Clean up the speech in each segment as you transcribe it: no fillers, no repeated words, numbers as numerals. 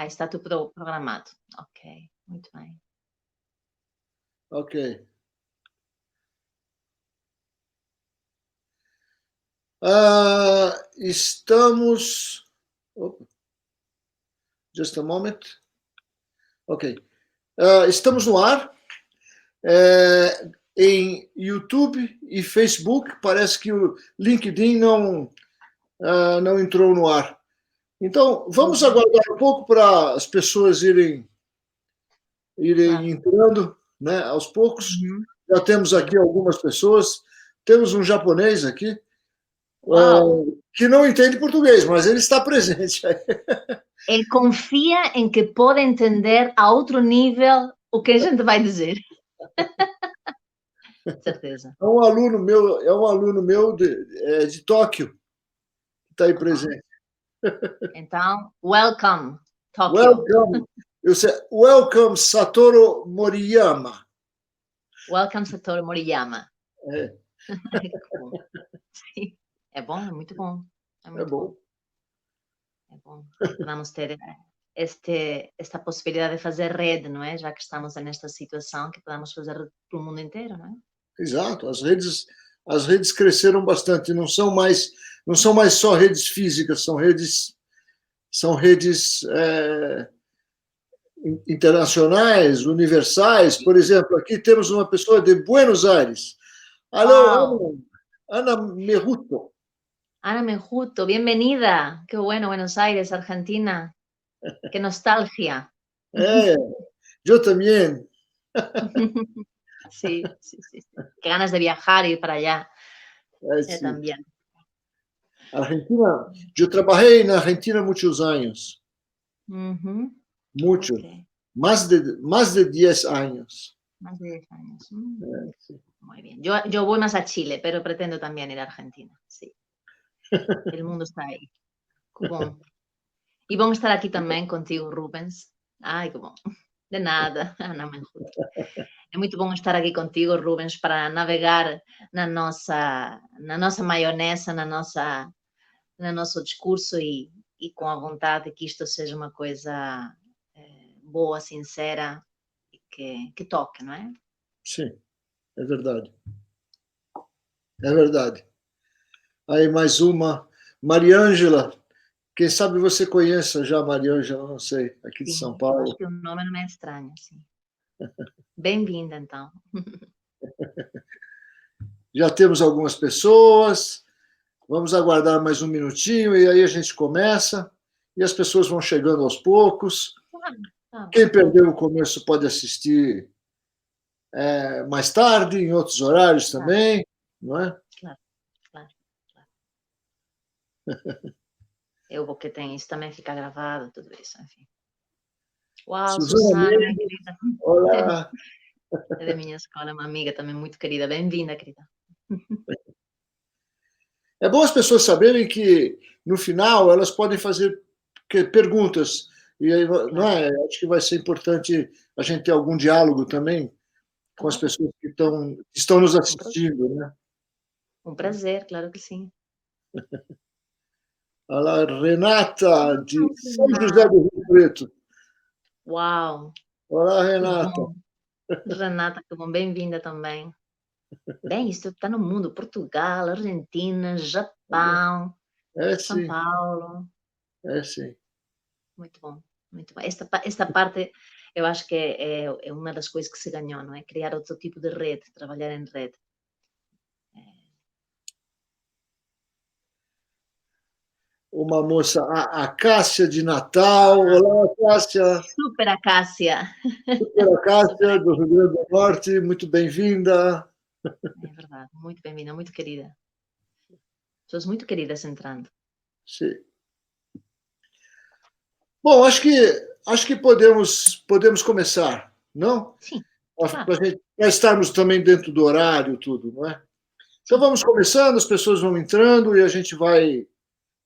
Está tudo programado. Ok, muito bem. Ok. Estamos... Opa. Just a moment. Ok. Estamos no ar. Em YouTube e Facebook. Parece que o LinkedIn não entrou no ar. Então, vamos aguardar um pouco para as pessoas irem entrando, né, aos poucos. Já temos aqui algumas pessoas. Temos um japonês aqui, que não entende português, mas ele está presente. Ele confia em que pode entender a outro nível o que a gente vai dizer. Certeza. É um aluno meu de Tóquio que está aí presente. Então, welcome, Tóquio. Welcome. Welcome, Satoru Moriyama. Welcome, Satoru Moriyama. É. Sim. É bom, é muito bom. É bom. É bom. Vamos ter esta possibilidade de fazer rede, não é? Já que estamos nesta situação, que podemos fazer para o mundo inteiro, não é? Exato. As redes cresceram bastante. Não são mais só redes físicas, são redes internacionais, universais. Por exemplo, aqui temos uma pessoa de Buenos Aires. Alô, Ana Meruto. Ana Meruto, bienvenida. Qué bueno, Buenos Aires, Argentina. Qué nostalgia. Yo también. Sí. Qué ganas de viajar y ir para allá. Sí. También. Argentina, yo trabajé en Argentina muchos años. Muchos. Okay. Más de 10 años. Más de 10 años. Sí. Muy bien. Yo voy más a Chile, pero pretendo también ir a Argentina. Sí. El mundo está aí. Que bom. E bom estar aqui também contigo, Rubens. Ai, que bom. De nada, Ana Meruto. É muito bom estar aqui contigo, Rubens, para navegar na nossa maionese, no nosso discurso e com a vontade que isto seja uma coisa boa, sincera e que toque, não é? Sim, é verdade. É verdade. Aí mais uma, Mariângela. Quem sabe você conheça já a Mariângela, não sei, aqui de São Paulo. Acho que o nome não é estranho, sim. Bem-vinda, então. Já temos algumas pessoas. Vamos aguardar mais um minutinho e aí a gente começa. E as pessoas vão chegando aos poucos. Quem perdeu o começo pode assistir mais tarde, em outros horários também, não é? Claro. Eu vou que tem isso também, fica gravado, tudo isso, enfim. Uau, Susana, minha querida. Olá. É da minha escola, uma amiga também muito querida. Bem-vinda, querida. É bom as pessoas saberem que, no final, elas podem fazer perguntas. E aí, não é? Acho que vai ser importante a gente ter algum diálogo também com as pessoas que estão nos assistindo, né? Um prazer, claro que sim. Olá, Renata, de São José do Rio Preto. Uau! Olá, Renata. Renata, que bom, bem-vinda também. Bem, isso está no mundo, Portugal, Argentina, Japão, São Paulo. Sim. Muito bom, muito bom. Esta parte, eu acho que é uma das coisas que se ganhou, não é? Criar outro tipo de rede, trabalhar em rede. Uma moça, a Cássia de Natal. Olá, Cássia. Super Acácia. Super Acácia, do Rio Grande do Norte. Muito bem-vinda. É verdade, muito bem-vinda, muito querida. Pessoas muito queridas entrando. Sim. Bom, acho que podemos começar, não? Sim. Para estarmos também dentro do horário, tudo, não é? Então vamos começando, as pessoas vão entrando e a gente vai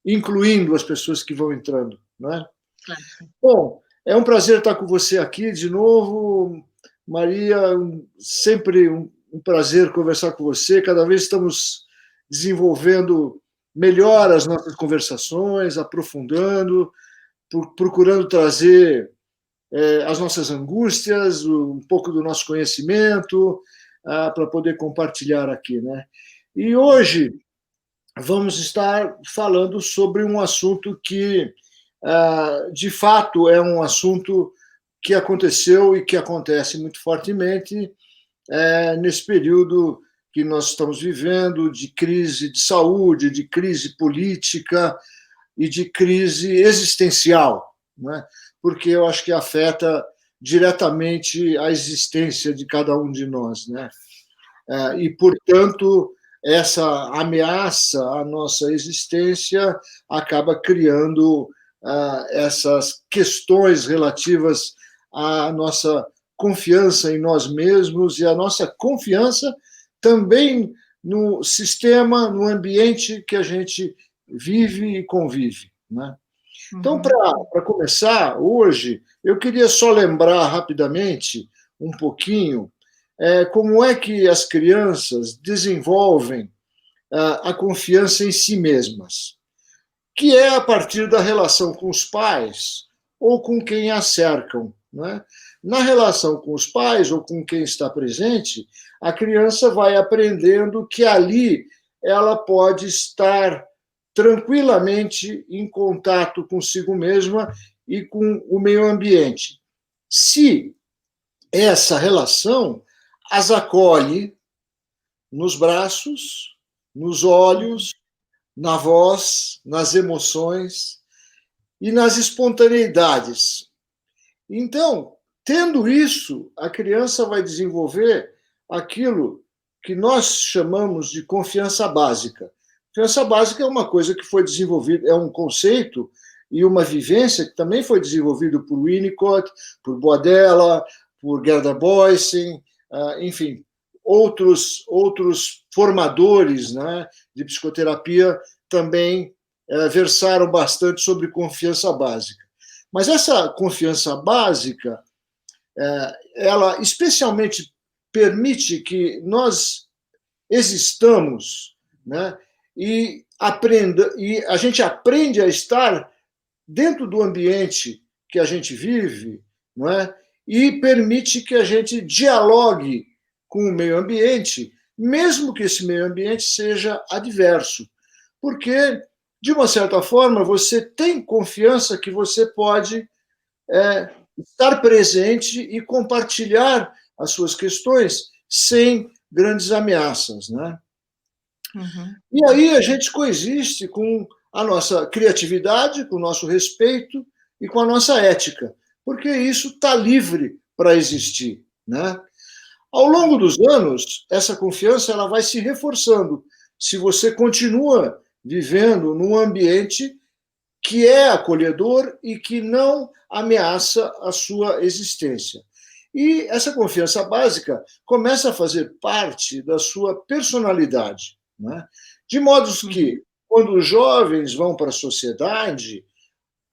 incluindo as pessoas que vão entrando, não é? Claro. Bom, é um prazer estar com você aqui de novo, Maria. Sempre um prazer conversar com você. Cada vez estamos desenvolvendo melhor as nossas conversações, aprofundando, procurando trazer as nossas angústias, um pouco do nosso conhecimento, para poder compartilhar aqui, né? E hoje vamos estar falando sobre um assunto que, de fato, é um assunto que aconteceu e que acontece muito fortemente nesse período que nós estamos vivendo de crise de saúde, de crise política e de crise existencial, né? Porque eu acho que afeta diretamente a existência de cada um de nós, né? E, portanto, essa ameaça à nossa existência acaba criando essas questões relativas à nossa confiança em nós mesmos e a nossa confiança também no sistema, no ambiente que a gente vive e convive, né? Então, para começar, hoje, eu queria só lembrar rapidamente um pouquinho como é que as crianças desenvolvem a confiança em si mesmas, que é a partir da relação com os pais ou com quem a cercam, né? Na relação com os pais ou com quem está presente, a criança vai aprendendo que ali ela pode estar tranquilamente em contato consigo mesma e com o meio ambiente. Se essa relação as acolhe nos braços, nos olhos, na voz, nas emoções e nas espontaneidades. Então, tendo isso, a criança vai desenvolver aquilo que nós chamamos de confiança básica. Confiança básica é uma coisa que foi desenvolvida, é um conceito e uma vivência que também foi desenvolvido por Winnicott, por Boadella, por Gerda Boysen, enfim, outros formadores, né, de psicoterapia também versaram bastante sobre confiança básica. Mas essa confiança básica, ela especialmente permite que nós existamos, né, e a gente aprende a estar dentro do ambiente que a gente vive, não é? E permite que a gente dialogue com o meio ambiente, mesmo que esse meio ambiente seja adverso. Porque, de uma certa forma, você tem confiança que você pode estar presente e compartilhar as suas questões sem grandes ameaças, né? Uhum. E aí a gente coexiste com a nossa criatividade, com o nosso respeito e com a nossa ética, porque isso está livre para existir, né? Ao longo dos anos, essa confiança ela vai se reforçando se você continua vivendo num ambiente que é acolhedor e que não ameaça a sua existência. E essa confiança básica começa a fazer parte da sua personalidade, né? De modo que, quando os jovens vão para a sociedade,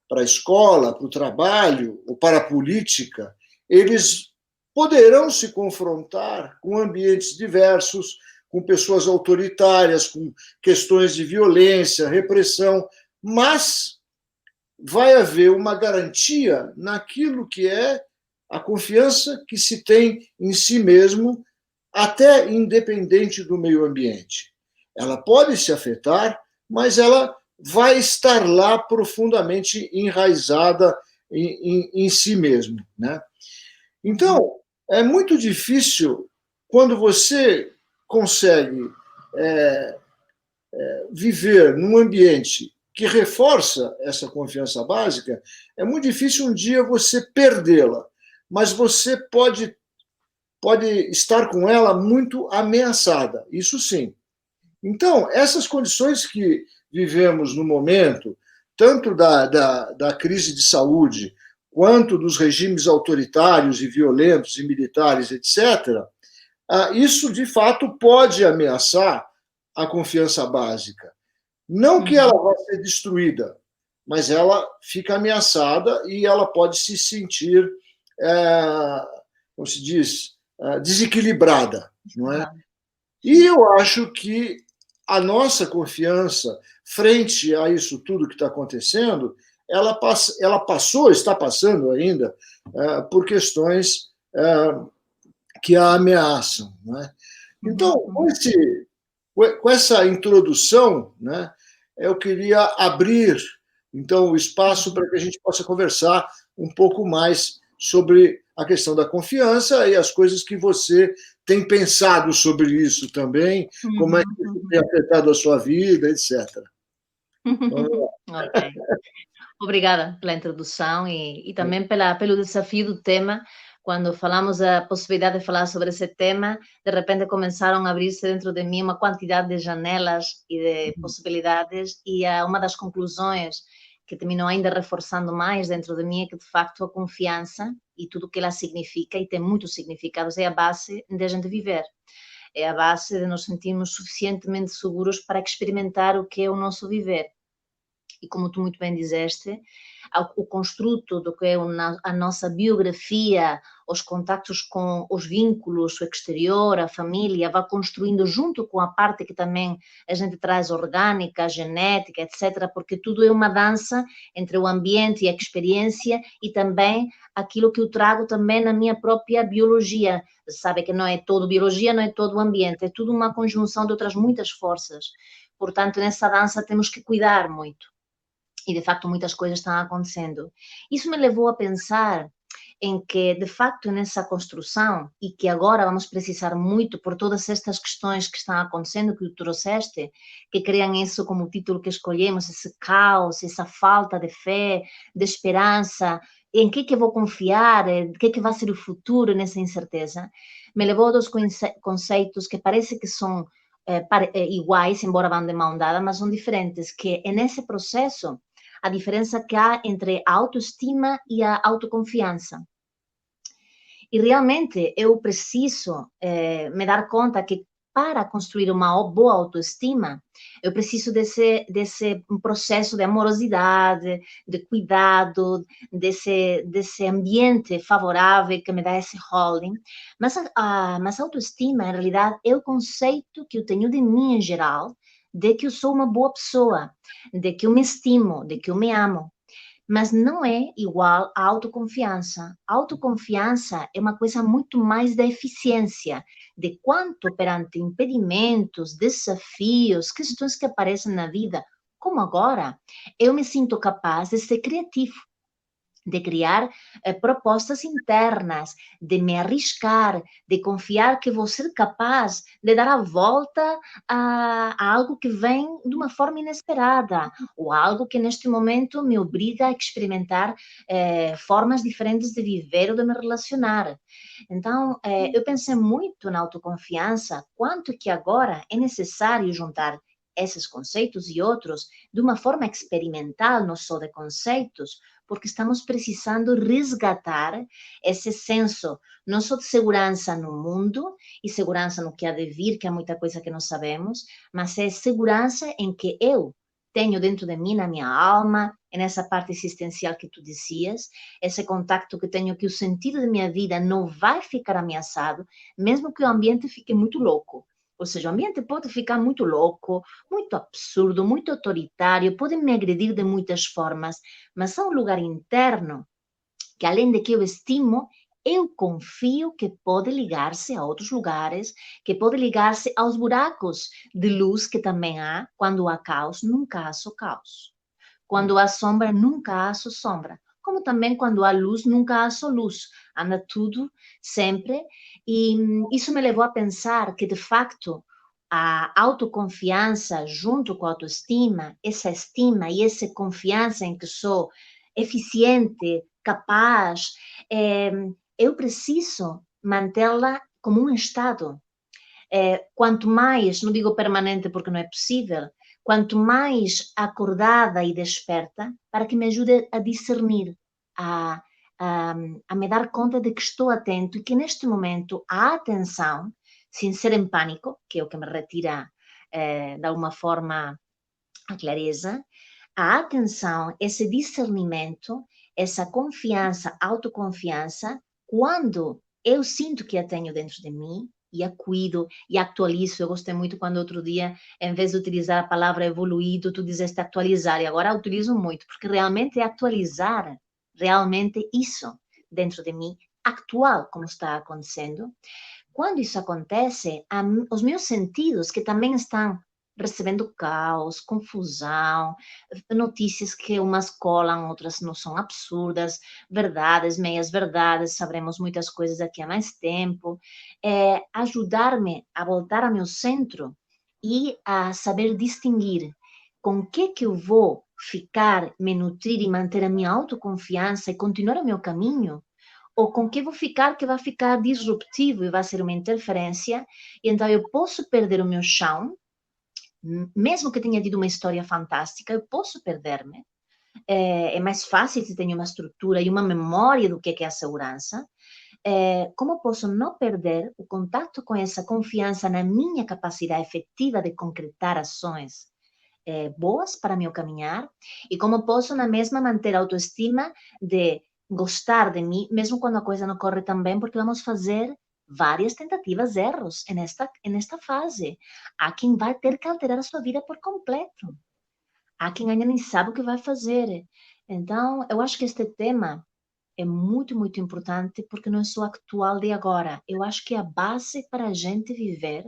para a escola, para o trabalho ou para a política, eles poderão se confrontar com ambientes diversos, com pessoas autoritárias, com questões de violência, repressão, mas vai haver uma garantia naquilo que é a confiança que se tem em si mesmo, até independente do meio ambiente. Ela pode se afetar, mas ela vai estar lá profundamente enraizada em si mesmo, né? Então, é muito difícil quando você consegue viver num ambiente que reforça essa confiança básica, é muito difícil um dia você perdê-la, mas você pode estar com ela muito ameaçada, isso sim. Então, essas condições que vivemos no momento, tanto da crise de saúde, quanto dos regimes autoritários e violentos e militares, etc., isso, de fato, pode ameaçar a confiança básica. Não que ela vá ser destruída, mas ela fica ameaçada e ela pode se sentir, como se diz, desequilibrada, não é? E eu acho que a nossa confiança frente a isso tudo que está acontecendo, ela passou, está passando ainda, por questões que a ameaçam. Né? Então, com essa introdução, né, eu queria abrir então o espaço para que a gente possa conversar um pouco mais sobre a questão da confiança e as coisas que você tem pensado sobre isso também, como é que isso tem afetado a sua vida, etc. Ok. Obrigada pela introdução e também pelo desafio do tema. Quando falamos da possibilidade de falar sobre esse tema, de repente começaram a abrir-se dentro de mim uma quantidade de janelas e de possibilidades, e uma das conclusões que terminou ainda reforçando mais dentro de mim é que, de facto, a confiança e tudo o que ela significa, e tem muitos significados, é a base de a gente viver. É a base de nos sentirmos suficientemente seguros para experimentar o que é o nosso viver. E como tu muito bem disseste, o construto do que é a nossa biografia, os contactos com os vínculos, o exterior, a família, vai construindo junto com a parte que também a gente traz orgânica, genética, etc., porque tudo é uma dança entre o ambiente e a experiência e também aquilo que eu trago também na minha própria biologia. Sabe que não é todo biologia, não é todo ambiente, é tudo uma conjunção de outras muitas forças. Portanto, nessa dança temos que cuidar muito. E, de facto, muitas coisas estão acontecendo. Isso me levou a pensar em que, de facto, nessa construção, e que agora vamos precisar muito por todas estas questões que estão acontecendo, que tu trouxeste, que criam isso como título que escolhemos, esse caos, essa falta de fé, de esperança, em que eu vou confiar, o que vai ser o futuro nessa incerteza, me levou a dois conceitos que parece que são iguais, embora vão de mão dada, mas são diferentes, que é nesse processo a diferença que há entre a autoestima e a autoconfiança. E realmente eu preciso me dar conta que para construir uma boa autoestima, eu preciso desse processo de amorosidade, de cuidado, desse ambiente favorável que me dá esse holding. Mas a autoestima, em realidade, é o conceito que eu tenho de mim em geral, de que eu sou uma boa pessoa, de que eu me estimo, de que eu me amo. Mas não é igual à autoconfiança. A autoconfiança é uma coisa muito mais da eficiência, de quanto perante impedimentos, desafios, questões que aparecem na vida, como agora, eu me sinto capaz de ser criativo, de criar propostas internas, de me arriscar, de confiar que vou ser capaz de dar a volta a algo que vem de uma forma inesperada, ou algo que neste momento me obriga a experimentar formas diferentes de viver ou de me relacionar. Então, eu pensei muito na autoconfiança, quanto que agora é necessário juntar esses conceitos e outros de uma forma experimental, não só de conceitos, porque estamos precisando resgatar esse senso, não só de segurança no mundo e segurança no que há de vir, que há muita coisa que não sabemos, mas é segurança em que eu tenho dentro de mim, na minha alma, nessa parte existencial que tu dizias, esse contacto que tenho, que o sentido da minha vida não vai ficar ameaçado, mesmo que o ambiente fique muito louco. Ou seja, o ambiente pode ficar muito louco, muito absurdo, muito autoritário, pode me agredir de muitas formas, mas há um lugar interno que, além de que eu estimo, eu confio que pode ligar-se a outros lugares, que pode ligar-se aos buracos de luz que também há. Quando há caos, nunca há só caos. Quando há sombra, nunca há só sombra. Como também quando há luz, nunca há só luz. Anda tudo, sempre. E isso me levou a pensar que, de facto, a autoconfiança junto com a autoestima, essa estima e essa confiança em que sou eficiente, capaz, eu preciso mantê-la como um estado. Quanto mais, não digo permanente porque não é possível, quanto mais acordada e desperta, para que me ajude a discernir, a me dar conta de que estou atento e que neste momento a atenção, sem ser em pânico, que é o que me retira de alguma forma a clareza, a atenção, esse discernimento, essa confiança, autoconfiança, quando eu sinto que a tenho dentro de mim, e a cuido, e atualizo. Eu gostei muito quando outro dia, em vez de utilizar a palavra evoluído, tu disseste atualizar, e agora utilizo muito, porque realmente é atualizar, realmente isso dentro de mim, actual, como está acontecendo. Quando isso acontece, os meus sentidos, que também estão recebendo caos, confusão, notícias que umas colam, outras não são absurdas, verdades, meias verdades, saberemos muitas coisas daqui a mais tempo, ajudar-me a voltar ao meu centro e a saber distinguir com o que eu vou ficar, me nutrir e manter a minha autoconfiança e continuar o meu caminho, ou com que vou ficar que vai ficar disruptivo e vai ser uma interferência, e então eu posso perder o meu chão, mesmo que tenha tido uma história fantástica, eu posso perder-me. É mais fácil se tenho uma estrutura e uma memória do que é a segurança. Como posso não perder o contato com essa confiança na minha capacidade efetiva de concretar ações boas para meu caminhar, e como posso na mesma manter a autoestima de gostar de mim, mesmo quando a coisa não corre tão bem, porque vamos fazer várias tentativas, erros nesta fase. Há quem vai ter que alterar a sua vida por completo. Há quem ainda nem sabe o que vai fazer. Então, eu acho que este tema é muito, muito importante, porque não é só atual de agora. Eu acho que é a base para a gente viver,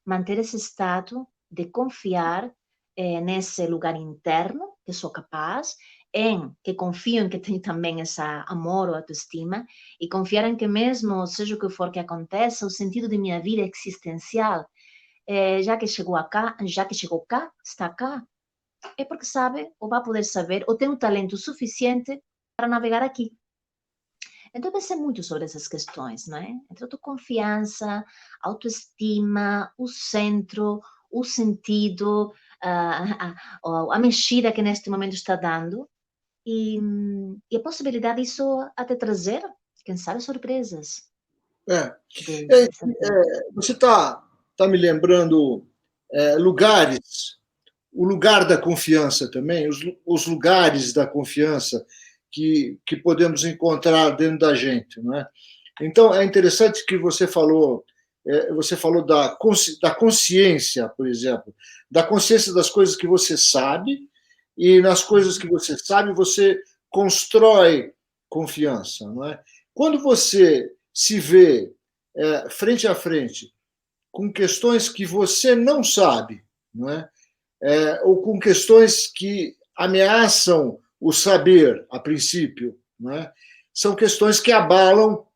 manter esse estado de confiar nesse lugar interno, que sou capaz, que confio em que tenho também esse amor ou autoestima, e confiar em que mesmo, seja o que for que aconteça, o sentido de minha vida existencial, já que chegou cá, está cá, é porque sabe, ou vai poder saber, ou tem o talento suficiente para navegar aqui. Então, vai ser muito sobre essas questões, não é? Entre autoconfiança, autoestima, o centro, o sentido, a mexida que neste momento está dando, e a possibilidade disso até trazer, quem sabe, surpresas. Você está me lembrando lugares, o lugar da confiança também, os lugares da confiança que podemos encontrar dentro da gente, não é? Então, é interessante que você falou da consciência, por exemplo, da consciência das coisas que você sabe, e nas coisas que você sabe, você constrói confiança, não é? Quando você se vê frente a frente com questões que você não sabe, não é? Ou com questões que ameaçam o saber, a princípio, não é? São questões que abalam,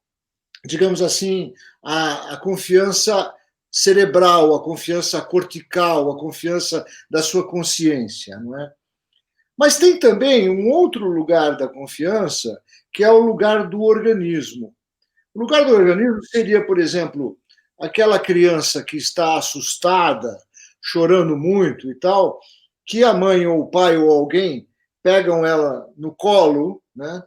digamos assim, a confiança cerebral, a confiança cortical, a confiança da sua consciência, não é? Mas tem também um outro lugar da confiança, que é o lugar do organismo. O lugar do organismo seria, por exemplo, aquela criança que está assustada, chorando muito e tal, que a mãe ou o pai ou alguém pegam ela no colo, né?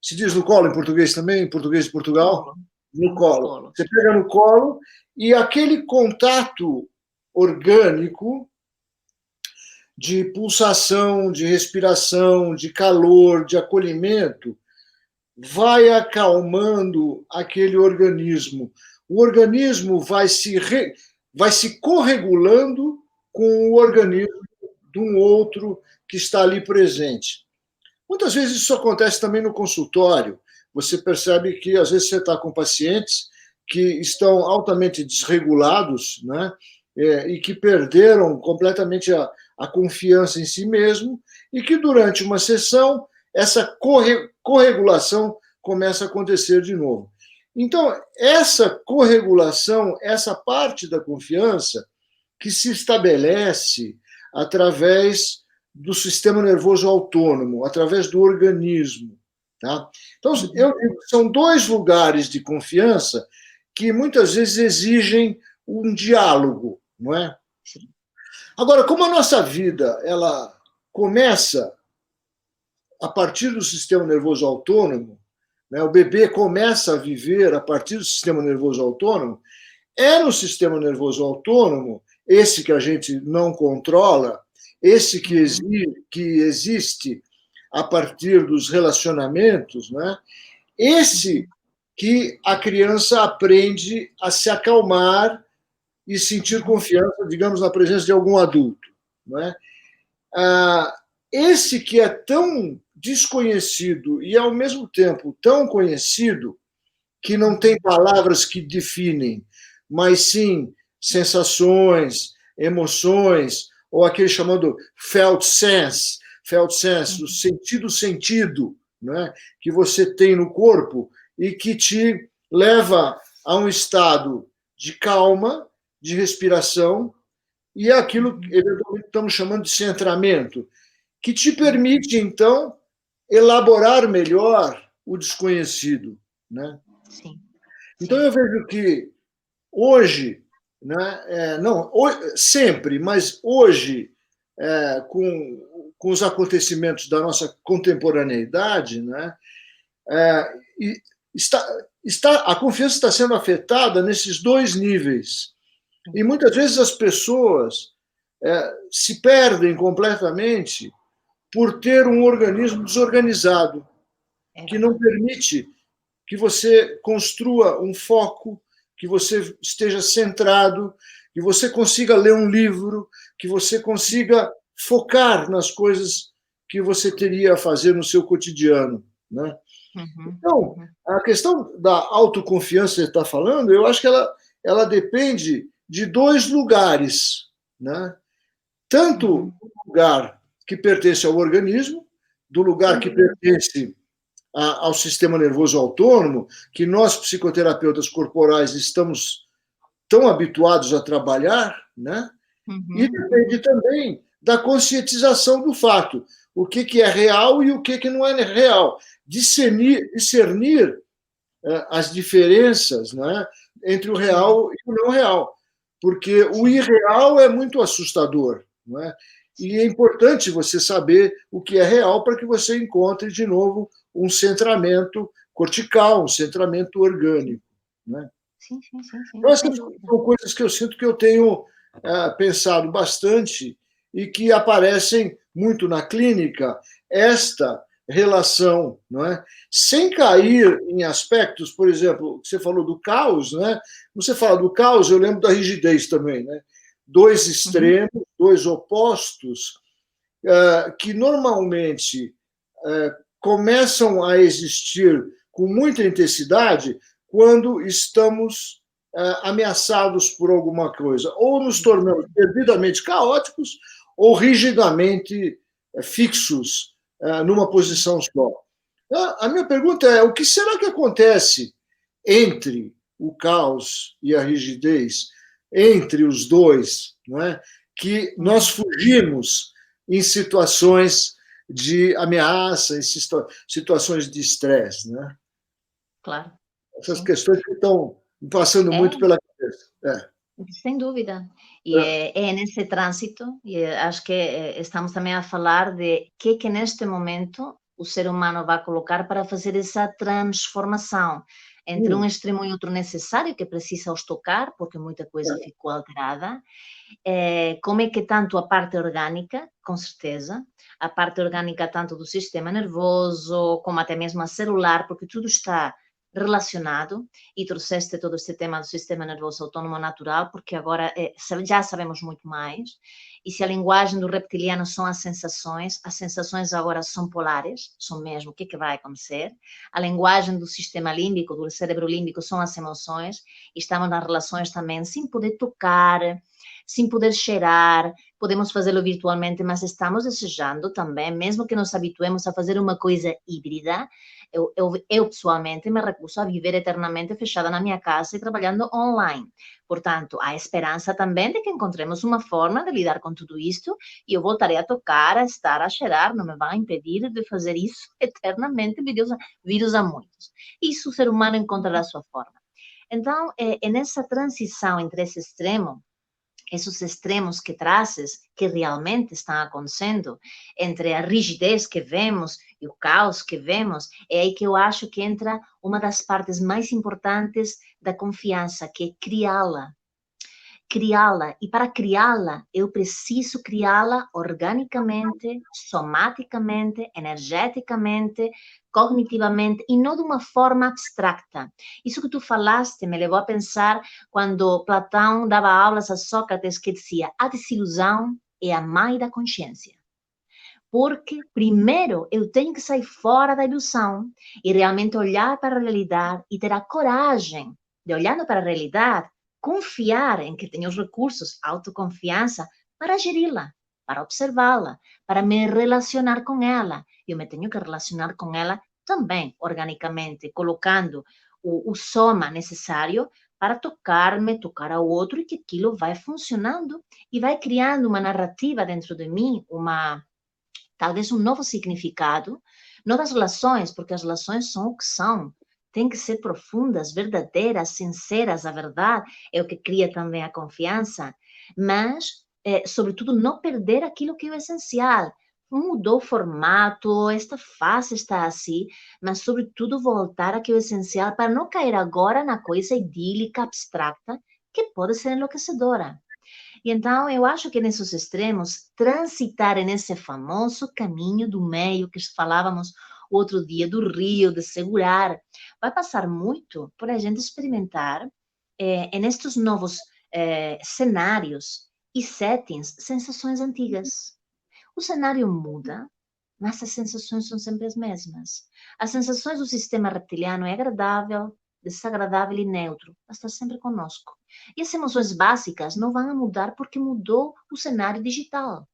Se diz no colo em português também, em português de Portugal? No colo. Você pega no colo e aquele contato orgânico de pulsação, de respiração, de calor, de acolhimento, vai acalmando aquele organismo. O organismo vai se corregulando com o organismo de um outro que está ali presente. Muitas vezes isso acontece também no consultório. Você percebe que, às vezes, você está com pacientes que estão altamente desregulados, né? E que perderam completamente a confiança em si mesmo, e que, durante uma sessão, essa corregulação começa a acontecer de novo. Então, essa corregulação, essa parte da confiança que se estabelece através do sistema nervoso autônomo, através do organismo. Tá? Então, eu digo que são dois lugares de confiança que muitas vezes exigem um diálogo, não é? Agora, como a nossa vida ela começa a partir do sistema nervoso autônomo, né, o bebê começa a viver a partir do sistema nervoso autônomo, é no sistema nervoso autônomo, esse que a gente não controla, esse que existe a partir dos relacionamentos, né? Esse que a criança aprende a se acalmar e sentir confiança, digamos, na presença de algum adulto. Não é? Esse que é tão desconhecido e, ao mesmo tempo, tão conhecido, que não tem palavras que definem, mas sim sensações, emoções, ou aquele chamado felt sense, o sentido, né, que você tem no corpo e que te leva a um estado de calma, de respiração, e é aquilo que eventualmente estamos chamando de centramento, que te permite, então, elaborar melhor o desconhecido, né? Sim. Então, eu vejo que hoje, né, não sempre, mas hoje, com os acontecimentos da nossa contemporaneidade, né, a confiança está sendo afetada nesses dois níveis. E muitas vezes as pessoas se perdem completamente por ter um organismo desorganizado, que não permite que você construa um foco, que você esteja centrado, que você consiga ler um livro, que você consiga focar nas coisas que você teria a fazer no seu cotidiano, né? Então, a questão da autoconfiança que você está falando, eu acho que ela depende de dois lugares, né? Tanto do lugar que pertence ao organismo, do lugar que pertence ao sistema nervoso autônomo, que nós, psicoterapeutas corporais, estamos tão habituados a trabalhar, né? E depende também da conscientização do fato. O que é real e o que não é real. Discernir as diferenças, né, entre o real e o não real. Porque o irreal é muito assustador, não é? E é importante você saber o que é real para que você encontre, de novo, um centramento cortical, um centramento orgânico, né? Sim. Então, essas são coisas que eu sinto que eu tenho pensado bastante e que aparecem muito na clínica, esta relação, não é? Sem cair em aspectos, por exemplo, você falou do caos, né? Você fala do caos, eu lembro da rigidez também, né? Dois extremos, dois opostos, que normalmente começam a existir com muita intensidade quando estamos ameaçados por alguma coisa. Ou nos tornamos devidamente caóticos ou rigidamente fixos numa posição só. A minha pergunta é: o que será que acontece entre o caos e a rigidez, entre os dois, não é? Que nós fugimos em situações de ameaça, em situações de estresse, né? Claro. Essas questões que estão passando muito pela cabeça. Sem dúvida. E é nesse trânsito, e acho que estamos também a falar de que neste momento o ser humano vai colocar para fazer essa transformação entre um extremo e outro necessário, que precisa os tocar, porque muita coisa ficou alterada. Como é que tanto a parte orgânica, com certeza, a parte orgânica tanto do sistema nervoso, como até mesmo a celular, porque tudo está relacionado, e trouxeste todo este tema do sistema nervoso autônomo natural, porque agora já sabemos muito mais, e se a linguagem do reptiliano são as sensações agora são polares, são mesmo o que vai acontecer, a linguagem do sistema límbico, do cérebro límbico, são as emoções, e estamos nas relações também sem poder tocar, sem poder cheirar, podemos fazê-lo virtualmente, mas estamos desejando também, mesmo que nos habituemos a fazer uma coisa híbrida, eu pessoalmente me recuso a viver eternamente fechada na minha casa e trabalhando online. Portanto, há esperança também de que encontremos uma forma de lidar com tudo isto e eu voltarei a tocar, a estar, a cheirar, não me vai impedir de fazer isso eternamente, vírus há muitos. Isso o ser humano encontrará a sua forma. Então, é nessa transição entre esse extremo, esses extremos que trazes, que realmente estão acontecendo, entre a rigidez que vemos e o caos que vemos, é aí que eu acho que entra uma das partes mais importantes da confiança, que é criá-la. criá-la. E para criá-la, eu preciso criá-la organicamente, somaticamente, energeticamente, cognitivamente, e não de uma forma abstracta. Isso que tu falaste me levou a pensar quando Platão dava aulas a Sócrates, que dizia: a desilusão é a mãe da consciência. Porque, primeiro, eu tenho que sair fora da ilusão e realmente olhar para a realidade e ter a coragem de, olhando para a realidade, confiar em que tenho os recursos, autoconfiança, para geri-la, para observá-la, para me relacionar com ela. Eu me tenho que relacionar com ela também, organicamente, colocando o soma necessário para tocar-me, tocar ao outro, e que aquilo vai funcionando e vai criando uma narrativa dentro de mim, talvez um novo significado, não das relações, porque as relações são o que são, têm que ser profundas, verdadeiras, sinceras, a verdade é o que cria também a confiança, mas, sobretudo, não perder aquilo que é o essencial. Mudou o formato, esta face está assim, mas, sobretudo, voltar àquilo essencial para não cair agora na coisa idílica, abstracta, que pode ser enlouquecedora. E então, eu acho que nesses extremos, transitar nesse famoso caminho do meio que falávamos o outro dia, do rio, de segurar, vai passar muito por a gente experimentar nestes novos cenários e settings, sensações antigas. O cenário muda, mas as sensações são sempre as mesmas. As sensações do sistema reptiliano é agradável, desagradável e neutro, mas está sempre conosco. E as emoções básicas não vão mudar porque mudou o cenário digital.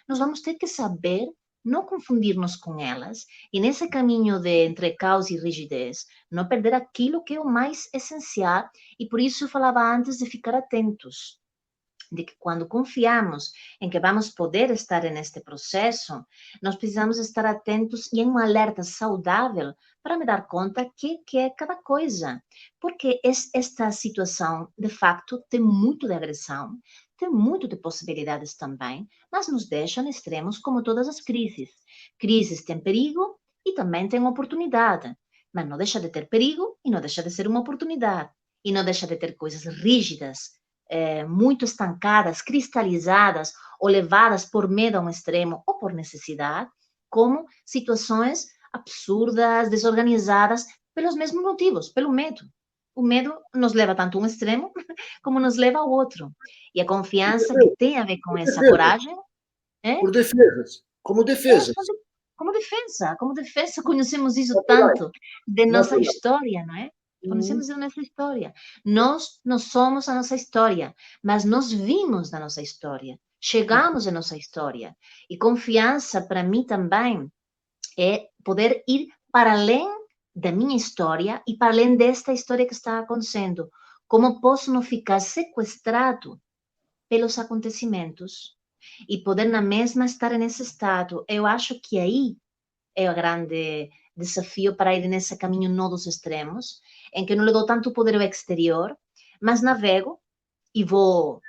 Nós vamos ter que saber não confundir-nos com elas e, nesse caminho de entre caos e rigidez, não perder aquilo que é o mais essencial. E por isso eu falava antes de ficar atentos, de que quando confiamos em que vamos poder estar neste processo, nós precisamos estar atentos e em um alerta saudável para me dar conta que é cada coisa. Porque esta situação, de facto, tem muito de agressão, tem muito de possibilidades também, mas nos deixa em extremos como todas as crises. Crises têm perigo e também têm oportunidade, mas não deixa de ter perigo e não deixa de ser uma oportunidade. E não deixa de ter coisas rígidas, muito estancadas, cristalizadas ou levadas por medo a um extremo ou por necessidade, como situações absurdas, desorganizadas, pelos mesmos motivos, pelo medo. O medo nos leva tanto a um extremo como nos leva ao outro. E a confiança que tem a ver com essa coragem por defesas, como defesas. Como defesa, conhecemos isso tanto de nossa história, não é? Conhecemos isso nessa história. Nós não somos a nossa história, mas nós vimos na nossa história, chegamos na nossa história. E confiança, para mim também, é poder ir para além da minha história e para além desta história que está acontecendo. Como posso não ficar sequestrado pelos acontecimentos e poder na mesma estar nesse estado? Eu acho que aí é o grande desafio para ir nesse caminho não dos extremos, em que não lhe dou tanto poder ao exterior, mas navego e vou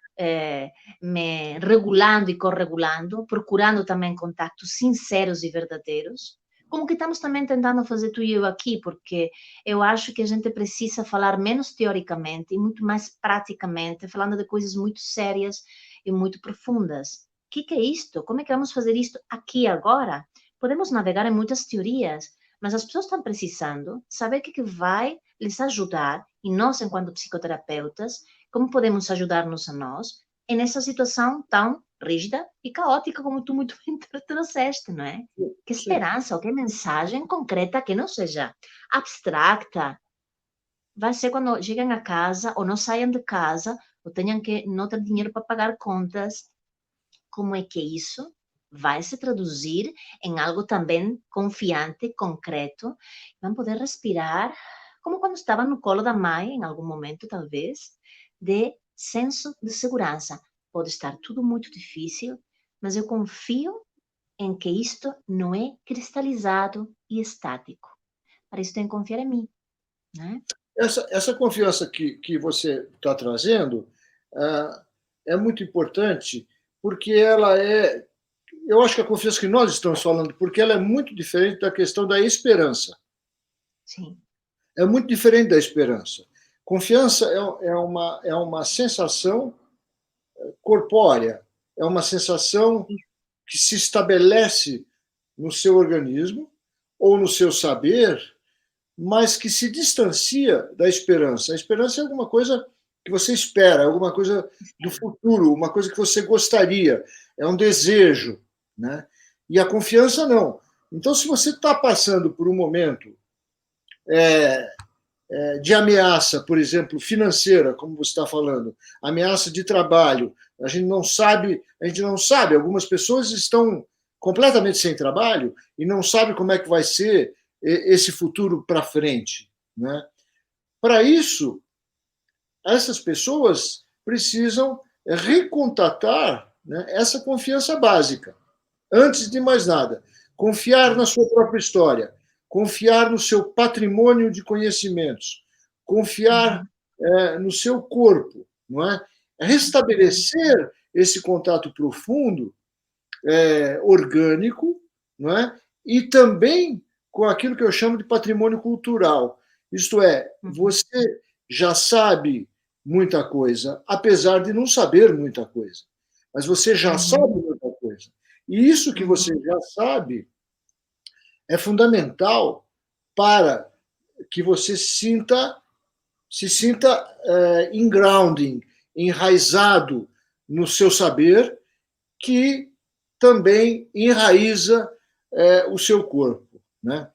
me regulando e corregulando, procurando também contactos sinceros e verdadeiros, como que estamos também tentando fazer tu e eu aqui, porque eu acho que a gente precisa falar menos teoricamente e muito mais praticamente, falando de coisas muito sérias e muito profundas. O que é isto? Como é que vamos fazer isto aqui agora? Podemos navegar em muitas teorias, mas as pessoas estão precisando saber o que vai lhes ajudar, e nós, enquanto psicoterapeutas, como podemos ajudar-nos a nós nessa situação tão rígida e caótica como tu muito bem trouxeste, não é? Que esperança, ou que mensagem concreta que não seja abstracta. Vai ser quando cheguem a casa, ou não saiam de casa, ou tenham que não ter dinheiro para pagar contas. Como é que isso vai se traduzir em algo também confiante, concreto? Vão poder respirar, como quando estavam no colo da mãe, em algum momento, talvez, de senso de segurança. Pode estar tudo muito difícil, mas eu confio em que isto não é cristalizado e estático. Para isso, tenho que confiar em mim, né? Essa confiança que você está trazendo é muito importante, porque ela é. Eu acho que a confiança que nós estamos falando, porque ela é muito diferente da questão da esperança. Sim. É muito diferente da esperança. Confiança é uma sensação corpórea, é uma sensação que se estabelece no seu organismo ou no seu saber, mas que se distancia da esperança. A esperança é alguma coisa que você espera, alguma coisa do futuro, uma coisa que você gostaria, é um desejo, né? E a confiança não. Então, se você está passando por um momento de ameaça, por exemplo, financeira, como você está falando, ameaça de trabalho, a gente não sabe, algumas pessoas estão completamente sem trabalho e não sabem como é que vai ser esse futuro para frente, né? Para isso, essas pessoas precisam recontatar, né, essa confiança básica. Antes de mais nada, confiar na sua própria história, confiar no seu patrimônio de conhecimentos, confiar no seu corpo, não é? Restabelecer esse contato profundo, orgânico, não é? E também com aquilo que eu chamo de patrimônio cultural. Isto é, você já sabe muita coisa, apesar de não saber muita coisa. Mas você já sabe muita coisa. E isso que você já sabe é fundamental para que você se sinta em grounding, enraizado no seu saber, que também enraiza o seu corpo, né?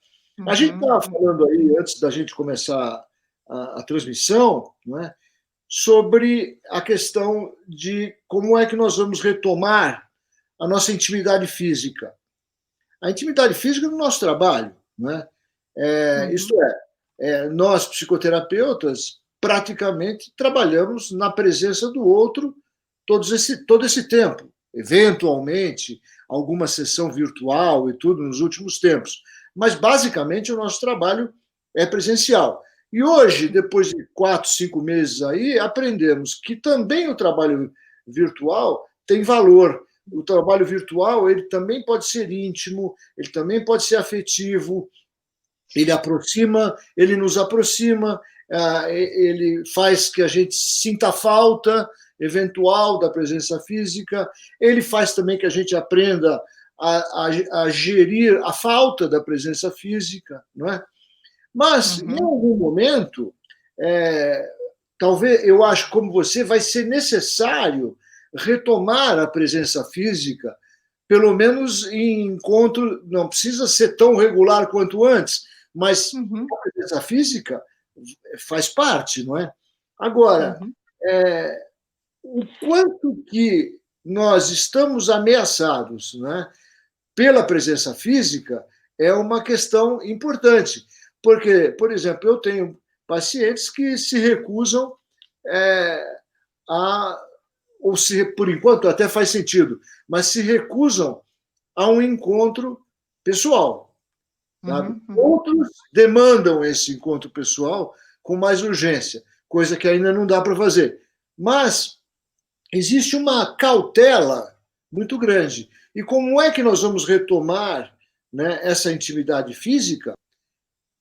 A gente estava falando aí, antes da gente começar a transmissão, né, sobre a questão de como é que nós vamos retomar a nossa intimidade física. A intimidade física do nosso trabalho, né? Isto é, nós, psicoterapeutas, praticamente trabalhamos na presença do outro todo esse tempo. Eventualmente, alguma sessão virtual e tudo nos últimos tempos. Mas, basicamente, o nosso trabalho é presencial. E hoje, depois de 4, 5 meses aí, aprendemos que também o trabalho virtual tem valor. O trabalho virtual, ele também pode ser íntimo, ele também pode ser afetivo, ele aproxima, ele nos aproxima, ele faz que a gente sinta falta eventual da presença física, ele faz também que a gente aprenda a gerir a falta da presença física, não é? Mas, em algum momento, talvez, eu acho, como você, vai ser necessário retomar a presença física, pelo menos em encontro, não precisa ser tão regular quanto antes, mas a presença física faz parte, não é? Agora, o quanto que nós estamos ameaçados, né, pela presença física é uma questão importante. Porque, por exemplo, eu tenho pacientes que se recusam ou se, por enquanto até faz sentido, mas se recusam a um encontro pessoal. Sabe? Outros demandam esse encontro pessoal com mais urgência, coisa que ainda não dá para fazer. Mas existe uma cautela muito grande. E como é que nós vamos retomar, né, essa intimidade física?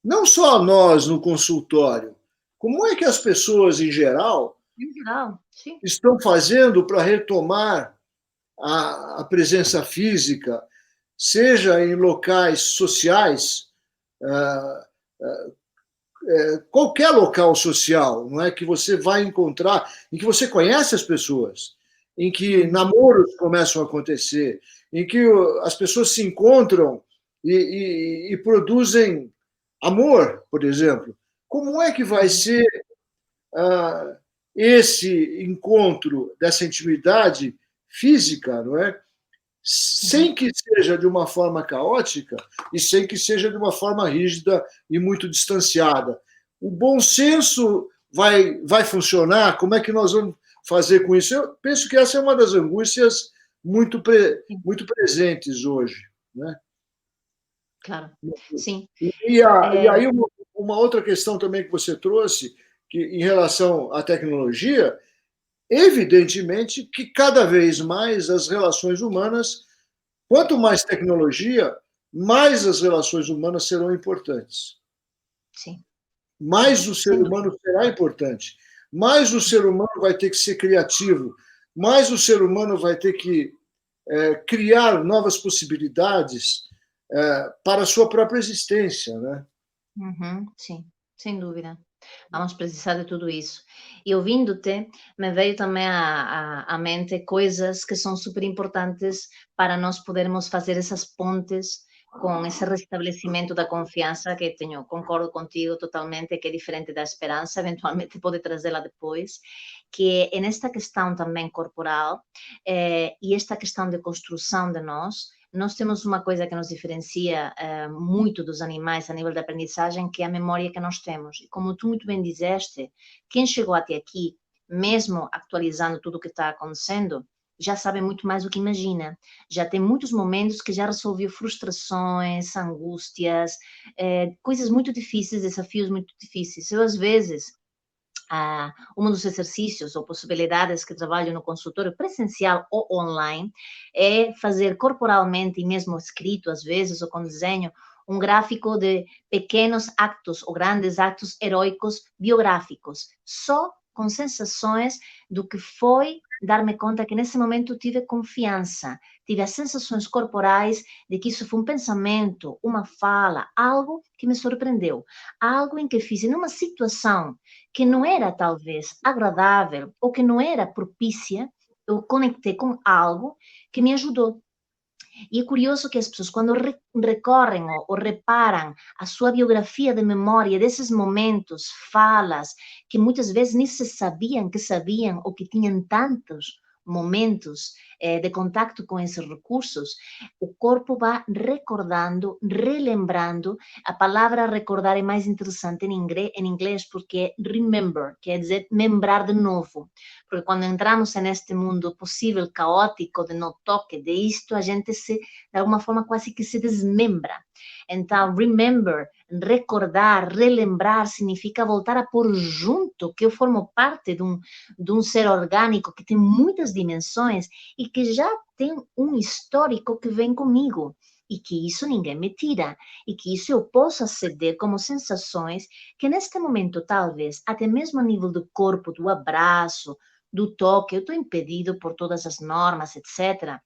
Não só nós no consultório, como é que as pessoas em geral estão fazendo para retomar a presença física, seja em locais sociais, qualquer local social, não é, que você vai encontrar, em que você conhece as pessoas, em que namoros começam a acontecer, em que as pessoas se encontram e produzem amor, por exemplo. Como é que vai ser esse encontro dessa intimidade física, não é? Sem que seja de uma forma caótica e sem que seja de uma forma rígida e muito distanciada. O bom senso vai funcionar? Como é que nós vamos fazer com isso? Eu penso que essa é uma das angústias muito presentes hoje, né? Claro, sim. E aí uma outra questão também que você trouxe, que em relação à tecnologia, evidentemente que cada vez mais as relações humanas, quanto mais tecnologia, mais as relações humanas serão importantes. Sim. Mais o ser humano será importante. Mais o ser humano vai ter que ser criativo, mais o ser humano vai ter que criar novas possibilidades para a sua própria existência, né? Sim, sem dúvida. Vamos precisar de tudo isso. E ouvindo-te, me veio também à mente coisas que são super importantes para nós podermos fazer essas pontes com esse restabelecimento da confiança que tenho, concordo contigo totalmente, que é diferente da esperança, eventualmente pode trazê-la depois, que é nesta questão também corporal e esta questão de construção de nós temos uma coisa que nos diferencia muito dos animais a nível de aprendizagem, que é a memória que nós temos. E como tu muito bem disseste, quem chegou até aqui, mesmo atualizando tudo o que está acontecendo, já sabe muito mais do que imagina. Já tem muitos momentos que já resolveu frustrações, angústias, coisas muito difíceis, desafios muito difíceis. Eu, às vezes, um dos exercícios ou possibilidades que trabalho no consultório presencial ou online é fazer corporalmente e mesmo escrito, às vezes, ou com desenho, um gráfico de pequenos actos ou grandes actos heróicos biográficos, só com sensações do que foi dar-me conta que nesse momento tive confiança, tive as sensações corporais de que isso foi um pensamento, uma fala, algo que me surpreendeu, algo em que fiz numa situação que não era talvez agradável ou que não era propícia, eu conectei com algo que me ajudou. E é curioso que as pessoas, quando recorrem ou reparam a sua biografia de memória desses momentos, falas, que muitas vezes nem se sabiam que sabiam ou que tinham tantos momentos de contato com esses recursos, o corpo vai recordando, relembrando. A palavra recordar é mais interessante em inglês porque é remember, quer dizer lembrar de novo. Porque quando entramos neste mundo possível, caótico, de no toque, de isto, a gente de alguma forma quase que se desmembra. Então, remember, recordar, relembrar, significa voltar a pôr junto, que eu formo parte de um ser orgânico que tem muitas dimensões e que já tem um histórico que vem comigo. E que isso ninguém me tira, e que isso eu posso aceder como sensações que neste momento, talvez, até mesmo a nível do corpo, do abraço, do toque, eu estou impedido por todas as normas, etc.,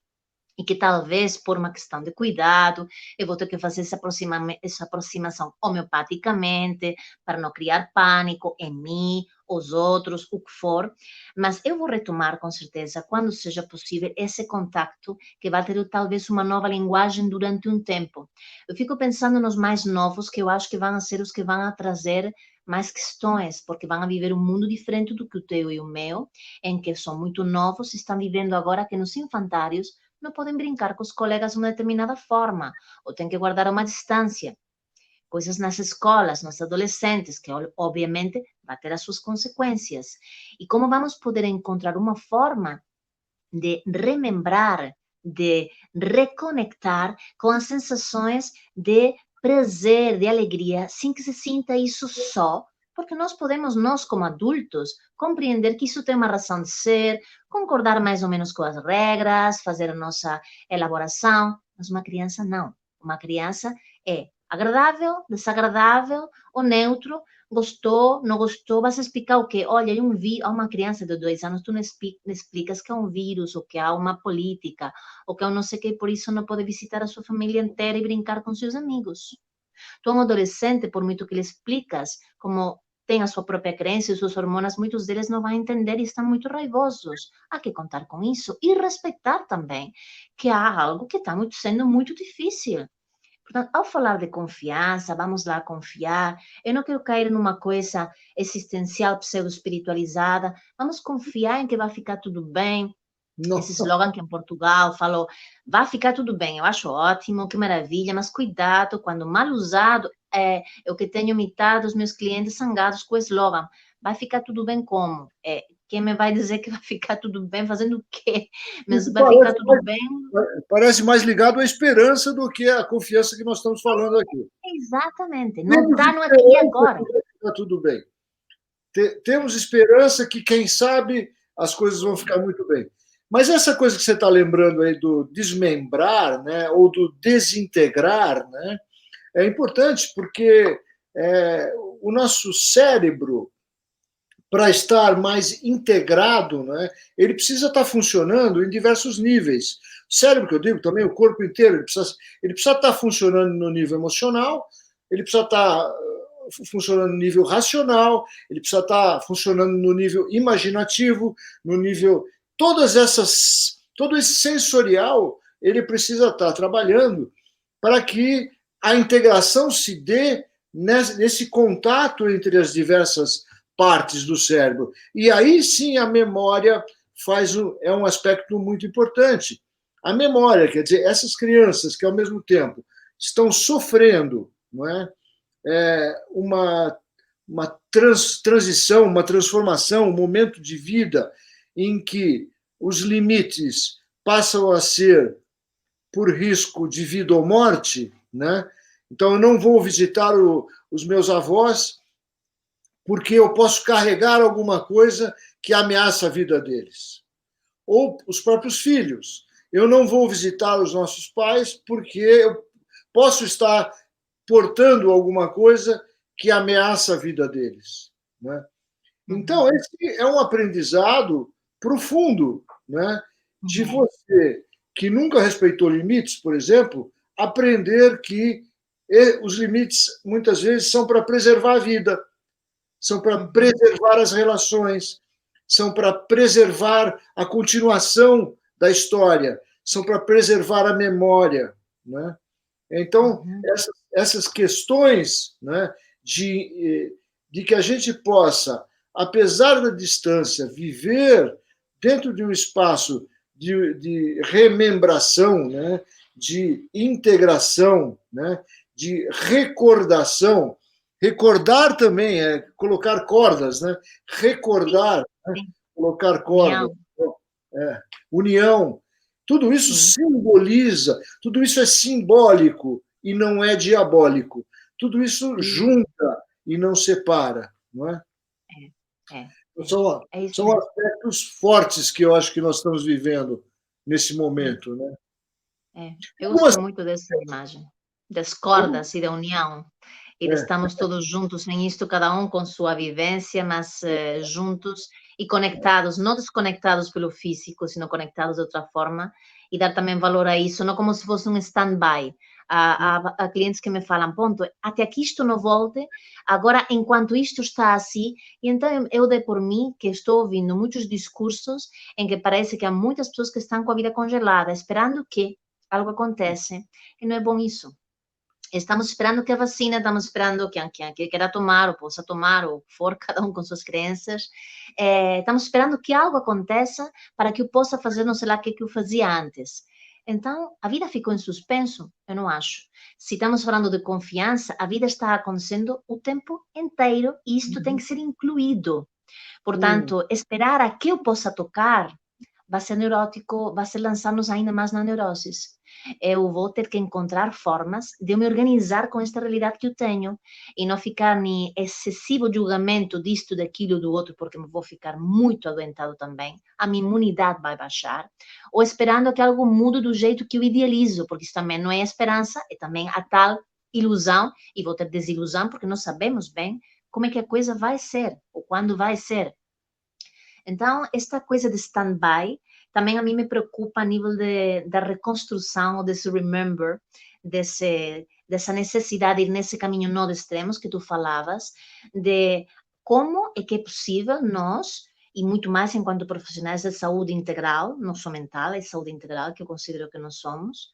e que talvez por uma questão de cuidado, eu vou ter que fazer essa aproximação homeopaticamente, para não criar pânico em mim, os outros, o que for, mas eu vou retomar com certeza, quando seja possível, esse contacto que vai ter talvez uma nova linguagem durante um tempo. Eu fico pensando nos mais novos, que eu acho que vão ser os que vão a trazer mais questões, porque vão a viver um mundo diferente do que o teu e o meu, em que são muito novos, estão vivendo agora que nos infantários não podem brincar com os colegas de uma determinada forma, ou têm que guardar uma distância. Coisas nas escolas, nos adolescentes, que obviamente vai ter as suas consequências. E como vamos poder encontrar uma forma de remembrar, de reconectar com as sensações de prazer, de alegria, sem que se sinta isso só, porque nós podemos, nós como adultos, compreender que isso tem uma razão de ser, concordar mais ou menos com as regras, fazer a nossa elaboração, mas uma criança não. Uma criança é agradável, desagradável ou neutro, gostou, não gostou, vas explicar o quê? Olha, a uma criança de 2 anos, tu não explicas que é um vírus, ou que há uma política, ou que é um não sei o quê, por isso não pode visitar a sua família inteira e brincar com seus amigos. Tu é um adolescente, por muito que lhe explicas como tem a sua própria crença e suas hormonas, muitos deles não vão entender e estão muito raivosos. Há que contar com isso e respeitar também que há algo que está sendo muito difícil. Portanto, ao falar de confiança, vamos lá confiar, eu não quero cair numa coisa existencial, pseudo-espiritualizada, vamos confiar em que vai ficar tudo bem. Não. Esse slogan que em Portugal falou, vai ficar tudo bem, eu acho ótimo, que maravilha, mas cuidado, quando mal usado, é o que tenho imitado os meus clientes zangados com o slogan, vai ficar tudo bem como? Quem me vai dizer que vai ficar tudo bem fazendo o quê? Mas vai ficar tudo bem... Parece mais ligado à esperança do que à confiança que nós estamos falando aqui. Exatamente, não está no aqui e agora. Está tudo bem. Temos esperança que, quem sabe, as coisas vão ficar muito bem. Mas essa coisa que você está lembrando aí do desmembrar, né, ou do desintegrar, né, é importante porque o nosso cérebro para estar mais integrado, né, ele precisa estar funcionando em diversos níveis. O cérebro, que eu digo também, o corpo inteiro, ele precisa estar funcionando no nível emocional, ele precisa estar funcionando no nível racional, ele precisa estar funcionando no nível imaginativo, no nível... todo esse sensorial, ele precisa estar trabalhando para que a integração se dê nesse contato entre as diversas partes do cérebro. E aí sim a memória é um aspecto muito importante. A memória, quer dizer, essas crianças que ao mesmo tempo estão sofrendo, não é, uma transição, uma transformação, um momento de vida em que os limites passam a ser por risco de vida ou morte, né? Então eu não vou visitar os meus avós porque eu posso carregar alguma coisa que ameaça a vida deles. Ou os próprios filhos. Eu não vou visitar os nossos pais porque eu posso estar portando alguma coisa que ameaça a vida deles, né? Então, esse é um aprendizado profundo, né? De você, que nunca respeitou limites, por exemplo, aprender que os limites, muitas vezes, são para preservar a vida, são para preservar as relações, são para preservar a continuação da história, são para preservar a memória, né? Então, essas questões, né, de que a gente possa, apesar da distância, viver dentro de um espaço de remembração, né, de integração, né, de recordação. Recordar também é colocar cordas, né? Recordar, né? Colocar cordas. União. Tudo isso simboliza, tudo isso é simbólico e não é diabólico. Tudo isso junta e não separa, não é? São aspectos fortes que eu acho que nós estamos vivendo nesse momento, né? Eu gosto muito dessa imagem, das cordas e da união. E de estamos todos juntos em isto, cada um com sua vivência, mas juntos e conectados, não desconectados pelo físico, sino conectados de outra forma, e dar também valor a isso, não como se fosse um stand-by. Há clientes que me falam, ponto, até que isto não volte, agora enquanto isto está assim, e então eu dei por mim que estou ouvindo muitos discursos em que parece que há muitas pessoas que estão com a vida congelada, esperando que algo aconteça, e não é bom isso. Estamos esperando que a vacina, estamos esperando que quem queira tomar ou possa tomar, ou for, cada um com suas crenças. Estamos esperando que algo aconteça para que eu possa fazer não sei lá o que eu fazia antes. Então, a vida ficou em suspenso? Eu não acho. Se estamos falando de confiança, a vida está acontecendo o tempo inteiro e isto tem que ser incluído. Portanto, esperar a que eu possa tocar vai ser neurótico, vai ser lançar-nos ainda mais na neuroses. Eu vou ter que encontrar formas de eu me organizar com esta realidade que eu tenho e não ficar em excessivo julgamento disto, daquilo, do outro, porque me vou ficar muito adoentado também, a minha imunidade vai baixar, ou esperando que algo mude do jeito que eu idealizo, porque isso também não é esperança, é também a tal ilusão, e vou ter desilusão, porque não sabemos bem como é que a coisa vai ser, ou quando vai ser. Então, esta coisa de stand-by também a mim me preocupa a nível da reconstrução, desse remember, dessa necessidade de ir nesse caminho não de extremos que tu falavas, de como é que é possível nós, e muito mais enquanto profissionais de saúde integral, não só mental, é saúde integral que eu considero que nós somos,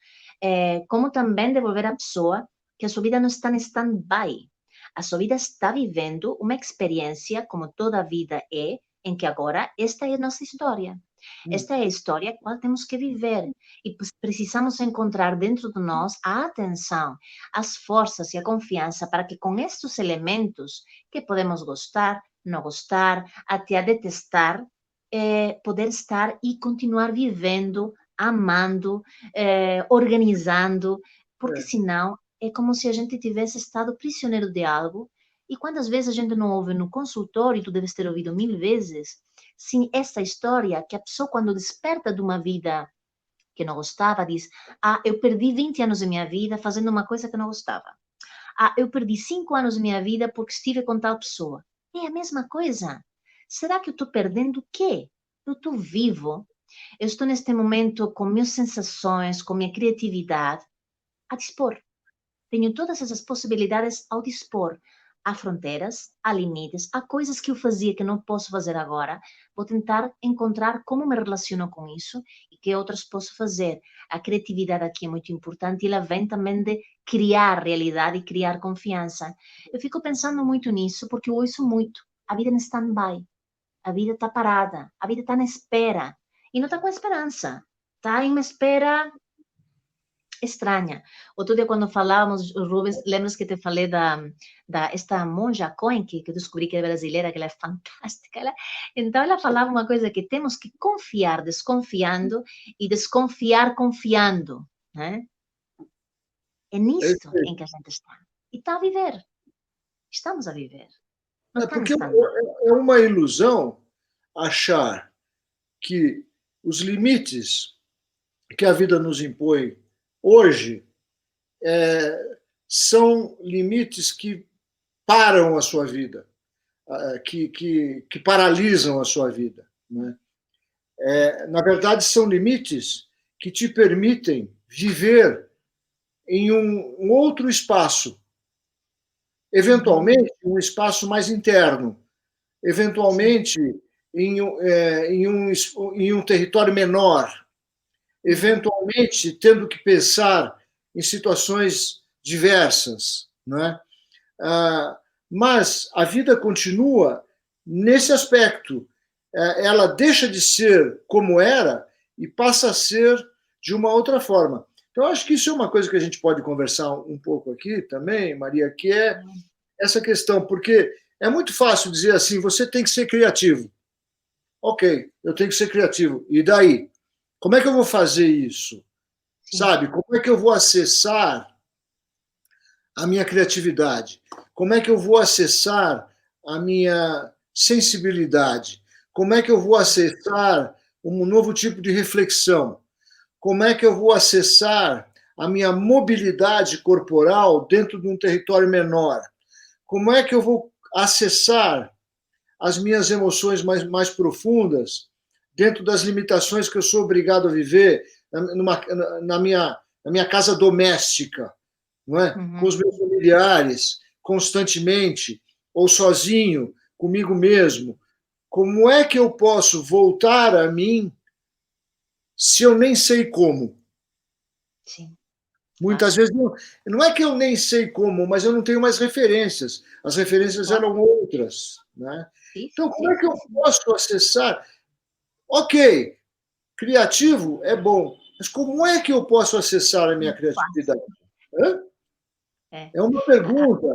como também devolver à pessoa que a sua vida não está em stand-by. A sua vida está vivendo uma experiência, como toda a vida é, em que agora esta é a nossa história. Esta é a história a qual temos que viver e precisamos encontrar dentro de nós a atenção, as forças e a confiança para que com estes elementos que podemos gostar, não gostar, até a detestar, poder estar e continuar vivendo, amando, organizando, porque senão é como se a gente tivesse estado prisioneiro de algo. E quantas vezes a gente não ouve no consultório, tu deves ter ouvido 1000 vezes, sim, essa história que a pessoa, quando desperta de uma vida que não gostava, diz: eu perdi 20 anos da minha vida fazendo uma coisa que não gostava. Eu perdi 5 anos da minha vida porque estive com tal pessoa. É a mesma coisa. será que eu estou perdendo o quê? Eu estou vivo, eu estou neste momento com minhas sensações, com minha criatividade a dispor. Tenho todas essas possibilidades ao dispor. Há fronteiras, há limites, há coisas que eu fazia que não posso fazer agora. Vou tentar encontrar como me relaciono com isso e que outras posso fazer. A criatividade aqui é muito importante e ela vem também de criar realidade e criar confiança. Eu fico pensando muito nisso porque eu ouço muito. A vida é em stand-by. A vida está parada. A vida está na espera. E não está com esperança. Está em uma espera estranha. Outro dia, quando falávamos, Rubens, lembras que te falei esta monja Cohen, que eu descobri que é brasileira, que ela é fantástica. Então, ela falava uma coisa que temos que confiar desconfiando e desconfiar confiando. Né? É nisto em que a gente está. E está a viver. Estamos a viver. Não está Porque é uma ilusão achar que os limites que a vida nos impõe hoje são limites que param a sua vida, que paralisam a sua vida. Né? Na verdade, são limites que te permitem viver em um outro espaço, eventualmente um espaço mais interno, eventualmente em um território menor, eventualmente tendo que pensar em situações diversas, não é? Mas a vida continua nesse aspecto. Ela deixa de ser como era e passa a ser de uma outra forma. Então, acho que isso é uma coisa que a gente pode conversar um pouco aqui também, Maria, que é essa questão, porque é muito fácil dizer assim, você tem que ser criativo. Ok, eu tenho que ser criativo. E daí? Como é que eu vou fazer isso? Sim. Sabe? Como é que eu vou acessar a minha criatividade? Como é que eu vou acessar a minha sensibilidade? Como é que eu vou acessar um novo tipo de reflexão? Como é que eu vou acessar a minha mobilidade corporal dentro de um território menor? Como é que eu vou acessar as minhas emoções mais profundas dentro das limitações que eu sou obrigado a viver na minha casa doméstica, não é? Com os meus familiares, constantemente, ou sozinho, comigo mesmo. Como é que eu posso voltar a mim se eu nem sei como? Sim. Muitas vezes não é que eu nem sei como, mas eu não tenho mais referências. As referências eram outras, né? Então, como é que eu posso acessar? Ok, criativo é bom, mas como é que eu posso acessar a minha criatividade? É uma pergunta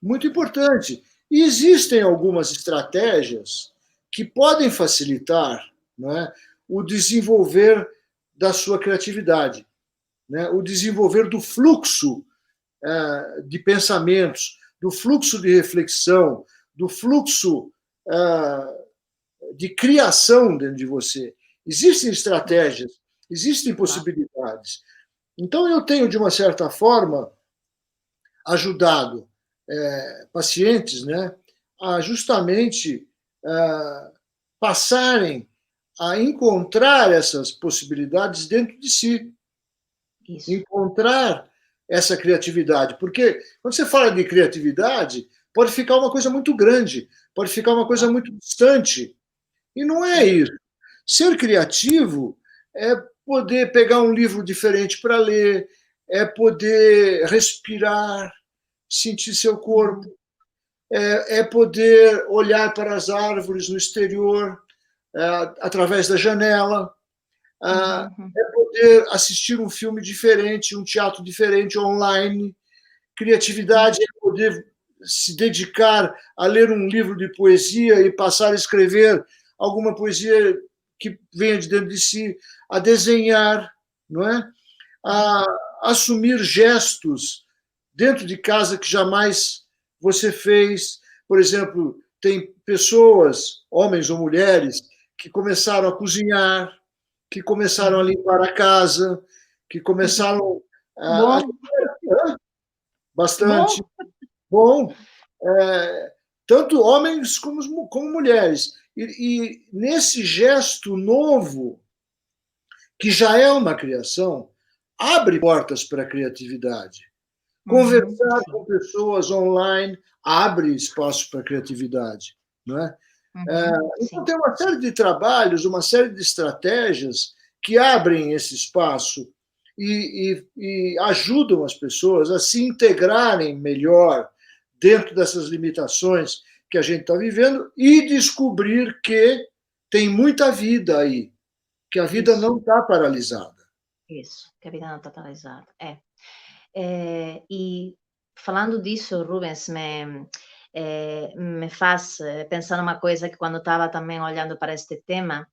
muito importante. E existem algumas estratégias que podem facilitar, né, o desenvolver da sua criatividade, né, o desenvolver do fluxo de pensamentos, do fluxo de reflexão, do fluxo de criação dentro de você. Existem estratégias, existem possibilidades. Então, eu tenho, de uma certa forma, ajudado pacientes, né, a justamente passarem a encontrar essas possibilidades dentro de si. Isso. Encontrar essa criatividade. Porque quando você fala de criatividade, pode ficar uma coisa muito grande, pode ficar uma coisa muito distante. E não é isso. Ser criativo é poder pegar um livro diferente para ler, é poder respirar, sentir seu corpo, é poder olhar para as árvores no exterior, através da janela, é poder assistir um filme diferente, um teatro diferente online. Criatividade é poder se dedicar a ler um livro de poesia e passar a escrever alguma poesia que venha de dentro de si, a desenhar, não é? A assumir gestos dentro de casa que jamais você fez. Por exemplo, tem pessoas, homens ou mulheres, que começaram a cozinhar, que começaram a limpar a casa, que começaram a... Bastante. Bom. tanto homens como mulheres. E nesse gesto novo, que já é uma criação, abre portas para a criatividade. Conversar com pessoas online abre espaço para a criatividade. Não é? Então, tem uma série de trabalhos, uma série de estratégias que abrem esse espaço e ajudam as pessoas a se integrarem melhor dentro dessas limitações que a gente está vivendo e descobrir que tem muita vida aí, que a vida não está paralisada. Isso, que a vida não está paralisada. E falando disso, Rubens, me faz pensar numa coisa que quando estava também olhando para este tema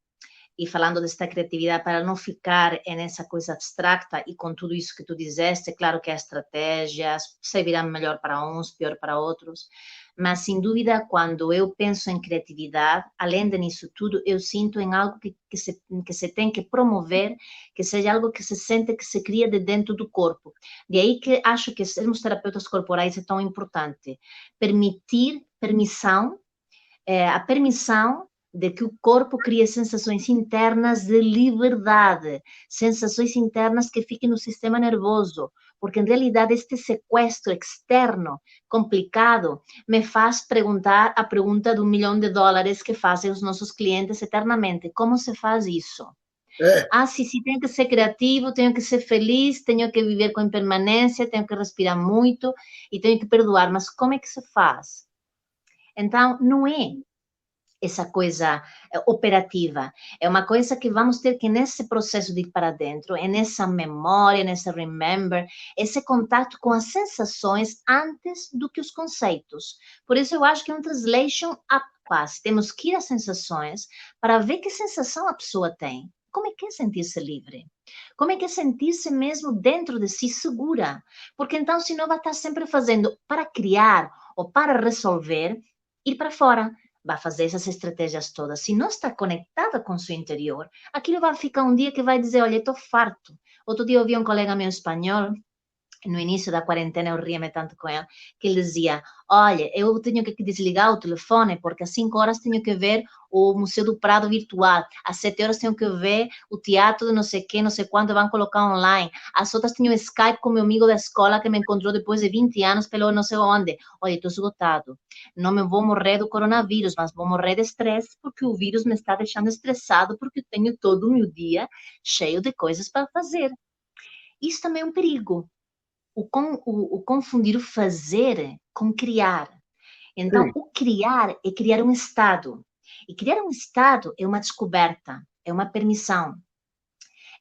e falando desta criatividade, para não ficar nessa coisa abstracta e com tudo isso que tu disseste, claro que há estratégias, servirão melhor para uns, pior para outros, mas sem dúvida, quando eu penso em criatividade, além disso tudo, eu sinto em algo que se tem que promover, que seja algo que se sente, que se cria de dentro do corpo. De aí que acho que sermos terapeutas corporais é tão importante. A permissão de que o corpo cria sensações internas de liberdade, sensações internas que fiquem no sistema nervoso, porque em realidade este sequestro externo complicado me faz perguntar a pergunta do $1 milhão que fazem os nossos clientes eternamente: como se faz isso? Sim, tenho que ser criativo, tenho que ser feliz, tenho que viver com impermanência, tenho que respirar muito e tenho que perdoar, mas como é que se faz? Então, não é essa coisa operativa. É uma coisa que vamos ter que, nesse processo de ir para dentro, nessa memória, nesse remember, esse contato com as sensações antes do que os conceitos. Por isso, eu acho que é um translation up quase. Temos que ir às sensações para ver que sensação a pessoa tem. Como é que é sentir-se livre? Como é que é sentir-se mesmo dentro de si segura? Porque então, senão vai estar sempre fazendo para criar ou para resolver, ir para fora. Vai fazer essas estratégias todas. Se não está conectada com o seu interior, aquilo vai ficar um dia que vai dizer: olha, estou farto. Outro dia eu vi um colega meu espanhol, no início da quarentena, eu ria-me tanto com ele, que ele dizia: olha, eu tenho que desligar o telefone, porque às 5 horas tenho que ver o Museu do Prado virtual, às 7 horas tenho que ver o teatro de não sei quê, não sei quanto vão colocar online, às outras tenho Skype com meu amigo da escola que me encontrou depois de 20 anos pelo não sei onde. Olha, estou esgotado. Não me vou morrer do coronavírus, mas vou morrer de estresse, porque o vírus me está deixando estressado, porque eu tenho todo o meu dia cheio de coisas para fazer. Isso também é um perigo. O confundir o fazer com criar. Então, o criar é criar um estado. E criar um estado é uma descoberta, é uma permissão.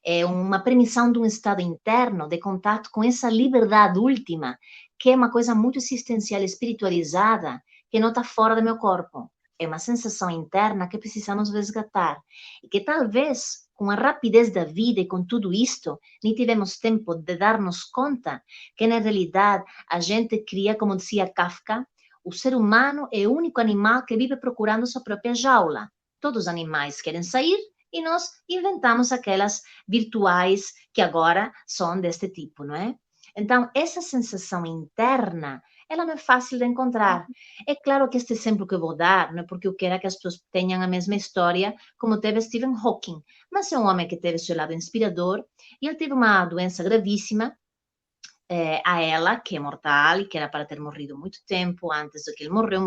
É uma permissão de um estado interno de contato com essa liberdade última, que é uma coisa muito existencial, espiritualizada, que não está fora do meu corpo. É uma sensação interna que precisamos resgatar. E que talvez, com a rapidez da vida e com tudo isto, nem tivemos tempo de darmos conta que, na realidade, a gente cria, como dizia Kafka, o ser humano é o único animal que vive procurando sua própria jaula. Todos os animais querem sair e nós inventamos aquelas virtuais que agora são deste tipo, não é? Então, essa sensação interna, ela não é fácil de encontrar. É claro que este exemplo que eu vou dar, não é porque eu quero que as pessoas tenham a mesma história como teve Stephen Hawking, mas é um homem que teve seu lado inspirador e ele teve uma doença gravíssima, a ela, que é mortal e que era para ter morrido muito tempo antes do que ele morreu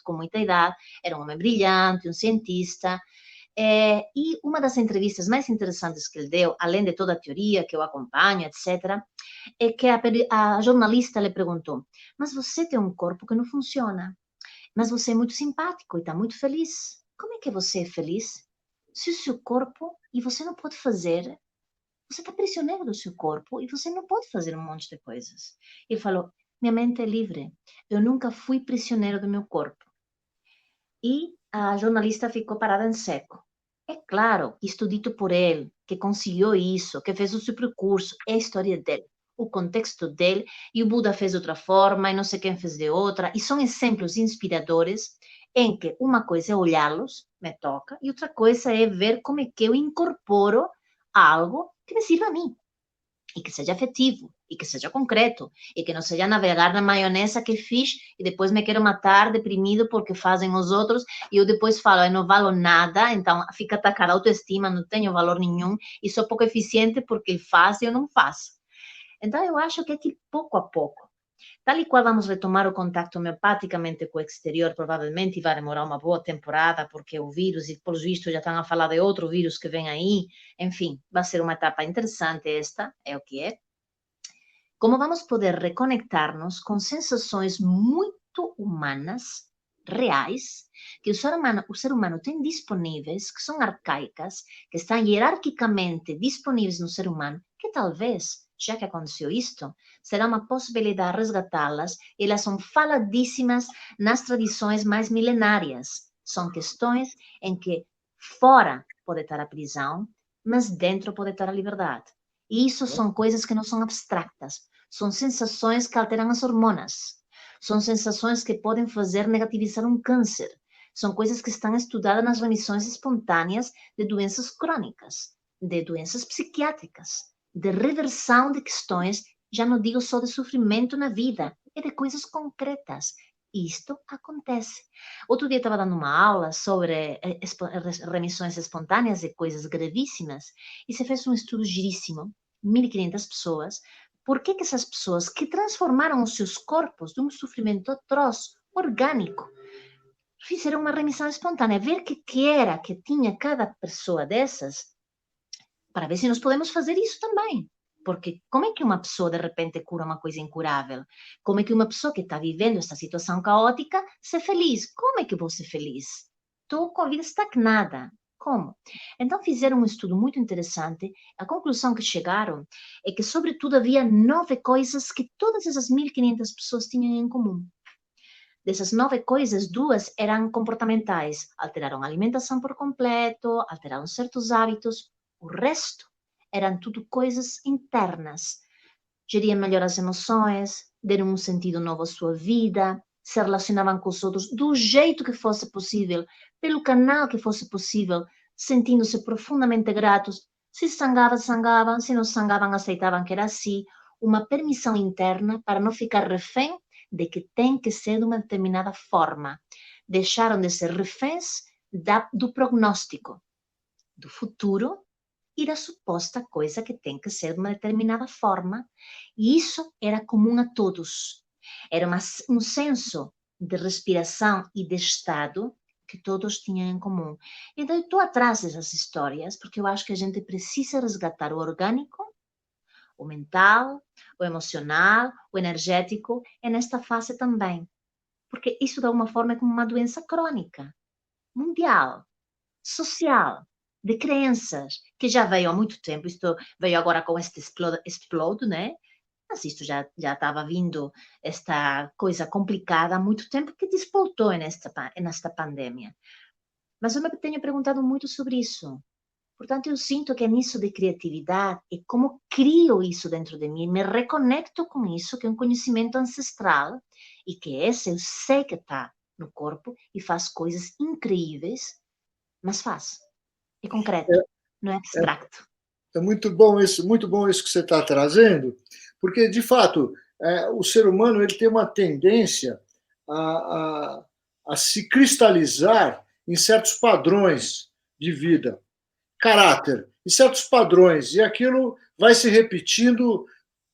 com muita idade, era um homem brilhante, um cientista, e uma das entrevistas mais interessantes que ele deu, além de toda a teoria que eu acompanho, etc., é que a jornalista lhe perguntou: mas você tem um corpo que não funciona, mas você é muito simpático e está muito feliz. Como é que você é feliz? Se o seu corpo, e você não pode fazer, você está prisioneiro do seu corpo e você não pode fazer um monte de coisas. Ele falou: minha mente é livre, eu nunca fui prisioneiro do meu corpo. E a jornalista ficou parada em seco. É claro, isto dito por ele, que conseguiu isso, que fez o seu percurso, é a história dele, o contexto dele, e o Buda fez de outra forma, e não sei quem fez de outra, e são exemplos inspiradores em que uma coisa é olhá-los, me toca, e outra coisa é ver como é que eu incorporo algo que me sirva a mim. e que seja efetivo, e que seja concreto, e que não seja navegar na maionese que fiz e depois me quero matar deprimido porque fazem os outros e eu depois falo, eu não valo nada, então fica atacar a autoestima, não tenho valor nenhum e sou pouco eficiente porque ele faz e eu não faço. Então eu acho que é que pouco a pouco, tal e qual vamos retomar o contacto homeopaticamente com o exterior, provavelmente vai demorar uma boa temporada, porque o vírus, e pelos vistos já estão a falar de outro vírus que vem aí, enfim, vai ser uma etapa interessante esta, é o que é. Como vamos poder reconectar-nos com sensações muito humanas, reais, que o ser humano tem disponíveis, que são arcaicas, que estão hierarquicamente disponíveis no ser humano, que talvez, já que aconteceu isto, será uma possibilidade resgatá-las, e elas são faladíssimas nas tradições mais milenárias. São questões em que fora pode estar a prisão, mas dentro pode estar a liberdade. E isso são coisas que não são abstratas, são sensações que alteram as hormonas, são sensações que podem fazer negativizar um câncer, são coisas que estão estudadas nas remissões espontâneas de doenças crônicas, de doenças psiquiátricas, de reversão de questões, já não digo só de sofrimento na vida, é de coisas concretas. Isto acontece. Outro dia estava dando uma aula sobre remissões espontâneas e coisas gravíssimas, e se fez um estudo giríssimo, 1.500 pessoas, por que essas pessoas que transformaram os seus corpos de um sofrimento atroz, orgânico, fizeram uma remissão espontânea, ver que era que tinha cada pessoa dessas, para ver se nós podemos fazer isso também. Porque como é que uma pessoa de repente cura uma coisa incurável? Como é que uma pessoa que está vivendo esta situação caótica ser feliz? Como é que vou ser feliz? Estou com a vida estagnada. Como? Então fizeram um estudo muito interessante. A conclusão que chegaram é que, sobretudo, havia 9 coisas que todas essas 1.500 pessoas tinham em comum. Dessas 9 coisas, 2 eram comportamentais. Alteraram a alimentação por completo, alteraram certos hábitos. O resto eram tudo coisas internas. Geriam melhor as emoções, deram um sentido novo à sua vida, se relacionavam com os outros do jeito que fosse possível, pelo canal que fosse possível, sentindo-se profundamente gratos. Se sangavam, se não sangavam, aceitavam que era assim. Uma permissão interna para não ficar refém de que tem que ser de uma determinada forma. Deixaram de ser reféns do prognóstico, do futuro, e da suposta coisa que tem que ser de uma determinada forma. E isso era comum a todos. Era um senso de respiração e de estado que todos tinham em comum. Então, eu estou atrás dessas histórias porque eu acho que a gente precisa resgatar o orgânico, o mental, o emocional, o energético, e nesta fase também. Porque isso, de alguma forma, é como uma doença crônica, mundial, social, de crenças, que já veio há muito tempo. Isto veio agora com este explode, né? Mas isto já estava vindo, esta coisa complicada há muito tempo, que despoltou nesta pandemia. Mas eu me tenho perguntado muito sobre isso. Portanto, eu sinto que é nisso de criatividade e como crio isso dentro de mim, me reconecto com isso, que é um conhecimento ancestral, e que esse eu sei que está no corpo e faz coisas incríveis, mas faz. É concreto, não é abstracto. É muito bom isso que você está trazendo, porque, de fato, o ser humano ele tem uma tendência a se cristalizar em certos padrões de vida, caráter, em certos padrões, e aquilo vai se repetindo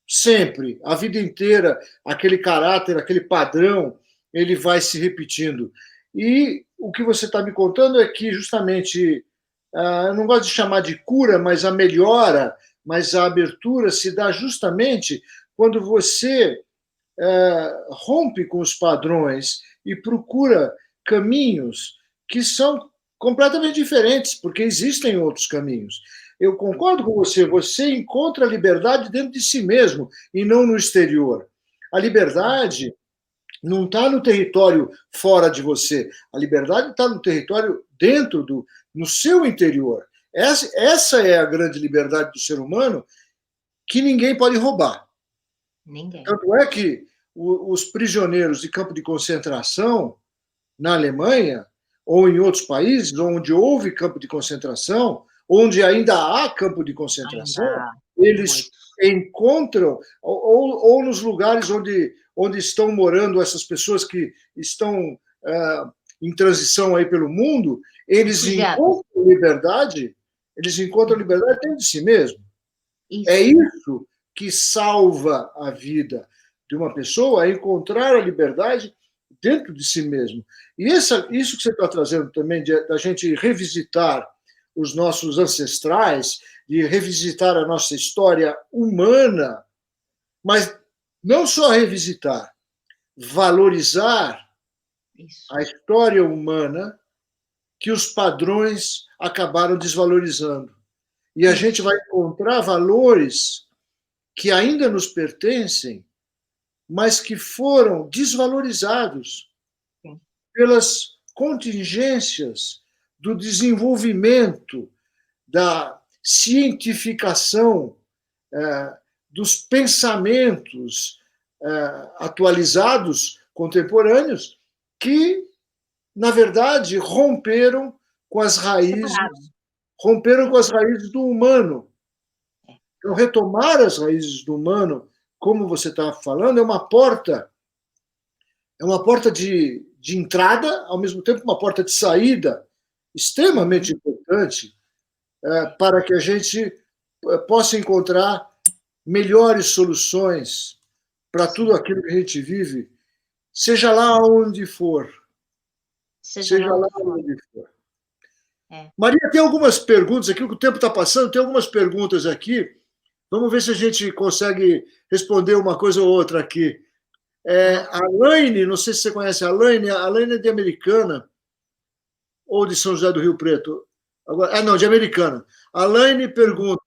sempre, a vida inteira, aquele caráter, aquele padrão, ele vai se repetindo. E o que você está me contando é que, justamente, eu não gosto de chamar de cura, mas a melhora, mas a abertura se dá justamente quando você rompe com os padrões e procura caminhos que são completamente diferentes, porque existem outros caminhos. Eu concordo com você, você encontra a liberdade dentro de si mesmo e não no exterior. A liberdade não está no território fora de você, a liberdade está no território dentro no seu interior. Essa é a grande liberdade do ser humano, que ninguém pode roubar. Ninguém. Tanto é que os prisioneiros de campo de concentração na Alemanha ou em outros países onde houve campo de concentração, onde ainda há campo de concentração, eles encontram, ou nos lugares onde estão morando essas pessoas que estão em transição aí pelo mundo, eles encontram liberdade dentro de si mesmo. Isso. É isso que salva a vida de uma pessoa, é encontrar a liberdade dentro de si mesmo. E isso que você está trazendo também, da gente revisitar os nossos ancestrais, de revisitar a nossa história humana, mas não só revisitar, valorizar a história humana que os padrões acabaram desvalorizando. E a gente vai encontrar valores que ainda nos pertencem, mas que foram desvalorizados pelas contingências do desenvolvimento, da cientificação dos pensamentos atualizados, contemporâneos, que, na verdade, romperam com as raízes do humano. Então, retomar as raízes do humano, como você está falando, é uma porta de entrada, ao mesmo tempo uma porta de saída extremamente importante para que a gente possa encontrar melhores soluções para tudo aquilo que a gente vive, seja lá onde for. Seja lá onde for. Maria, tem algumas perguntas aqui, o tempo está passando, tem algumas perguntas aqui. Vamos ver se a gente consegue responder uma coisa ou outra aqui. A Laine, não sei se você conhece a Laine é de Americana, ou de São José do Rio Preto. Agora, não, de Americana. A Laine pergunta: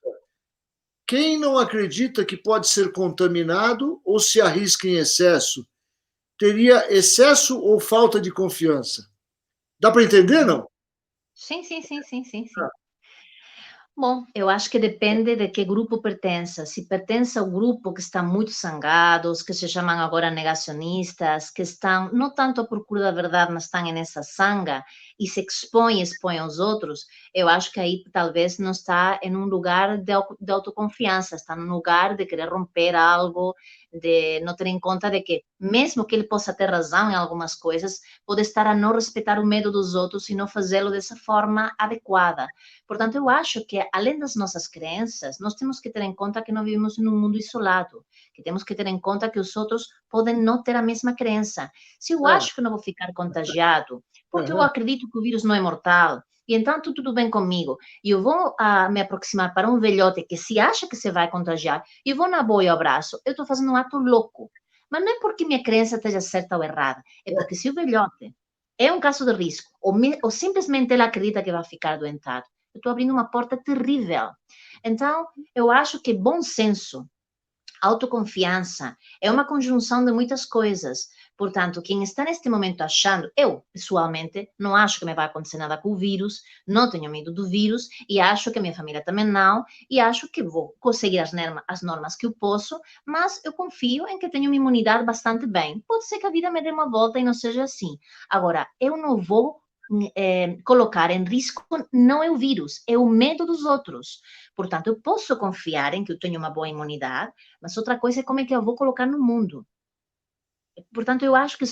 quem não acredita que pode ser contaminado ou se arrisca em excesso, teria excesso ou falta de confiança? Dá para entender, não? Sim. Bom, eu acho que depende de que grupo pertença. Se pertence ao grupo que está muito zangados, que se chamam agora negacionistas, que estão não tanto à procura da verdade, mas estão nessa zanga e se expõem aos outros, eu acho que aí talvez não está em um lugar de autoconfiança, está num lugar de querer romper algo, de não ter em conta de que, mesmo que ele possa ter razão em algumas coisas, pode estar a não respeitar o medo dos outros e não fazê-lo dessa forma adequada. Portanto, eu acho que, além das nossas crenças, nós temos que ter em conta que não vivemos em um mundo isolado, que temos que ter em conta que os outros podem não ter a mesma crença. Se eu acho que não vou ficar contagiado, porque eu acredito que o vírus não é mortal, e então tudo bem comigo, e eu vou me aproximar para um velhote que se acha que se vai contagiar, e vou na boa e abraço, eu estou fazendo um ato louco. Mas não é porque minha crença esteja certa ou errada, é porque se o velhote é um caso de risco, ou simplesmente ele acredita que vai ficar doentado, eu estou abrindo uma porta terrível. Então, eu acho que bom senso, autoconfiança, é uma conjunção de muitas coisas. Portanto, quem está neste momento achando, eu, pessoalmente, não acho que me vai acontecer nada com o vírus, não tenho medo do vírus, e acho que a minha família também não, e acho que vou conseguir as normas que eu posso, mas eu confio em que tenho uma imunidade bastante bem. Pode ser que a vida me dê uma volta e não seja assim. Agora, eu não vou colocar em risco não é o vírus, é o medo dos outros. Portanto, eu posso confiar em que eu tenho uma boa imunidade, mas outra coisa é como é que eu vou colocar no mundo. Portanto, eu acho que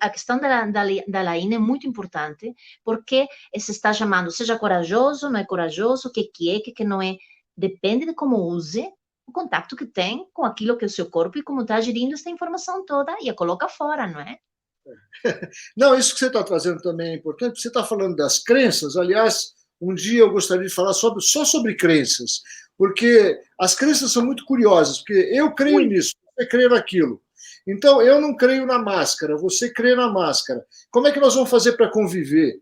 a questão da Laine é muito importante, porque se está chamando, seja corajoso, não é corajoso, o que não é, depende de como use o contato que tem com aquilo que é o seu corpo e como está gerindo essa informação toda e a coloca fora, não é? Não, isso que você está trazendo também é importante. Você está falando das crenças. Aliás, um dia eu gostaria de falar só sobre crenças, porque as crenças são muito curiosas, porque eu creio nisso, você crê naquilo. Então, eu não creio na máscara, você crê na máscara. Como é que nós vamos fazer para conviver?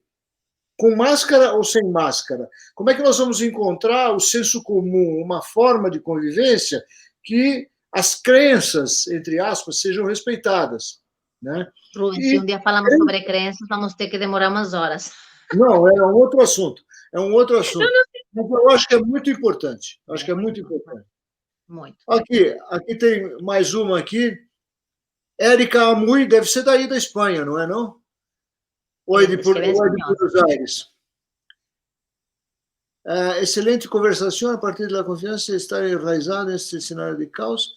Com máscara ou sem máscara? Como é que nós vamos encontrar o senso comum, uma forma de convivência que as crenças, entre aspas, sejam respeitadas? Né? Rubens, se um dia falamos sobre crenças, vamos ter que demorar umas horas. Não, é um outro assunto. É um outro assunto. Mas eu acho que é muito importante. Acho que é muito importante. Muito. Aqui tem mais uma aqui. Érica Amui, deve ser daí da Espanha, não é não? Ou é de Buenos Aires? Excelente conversação a partir da confiança, estar enraizado nesse cenário de caos,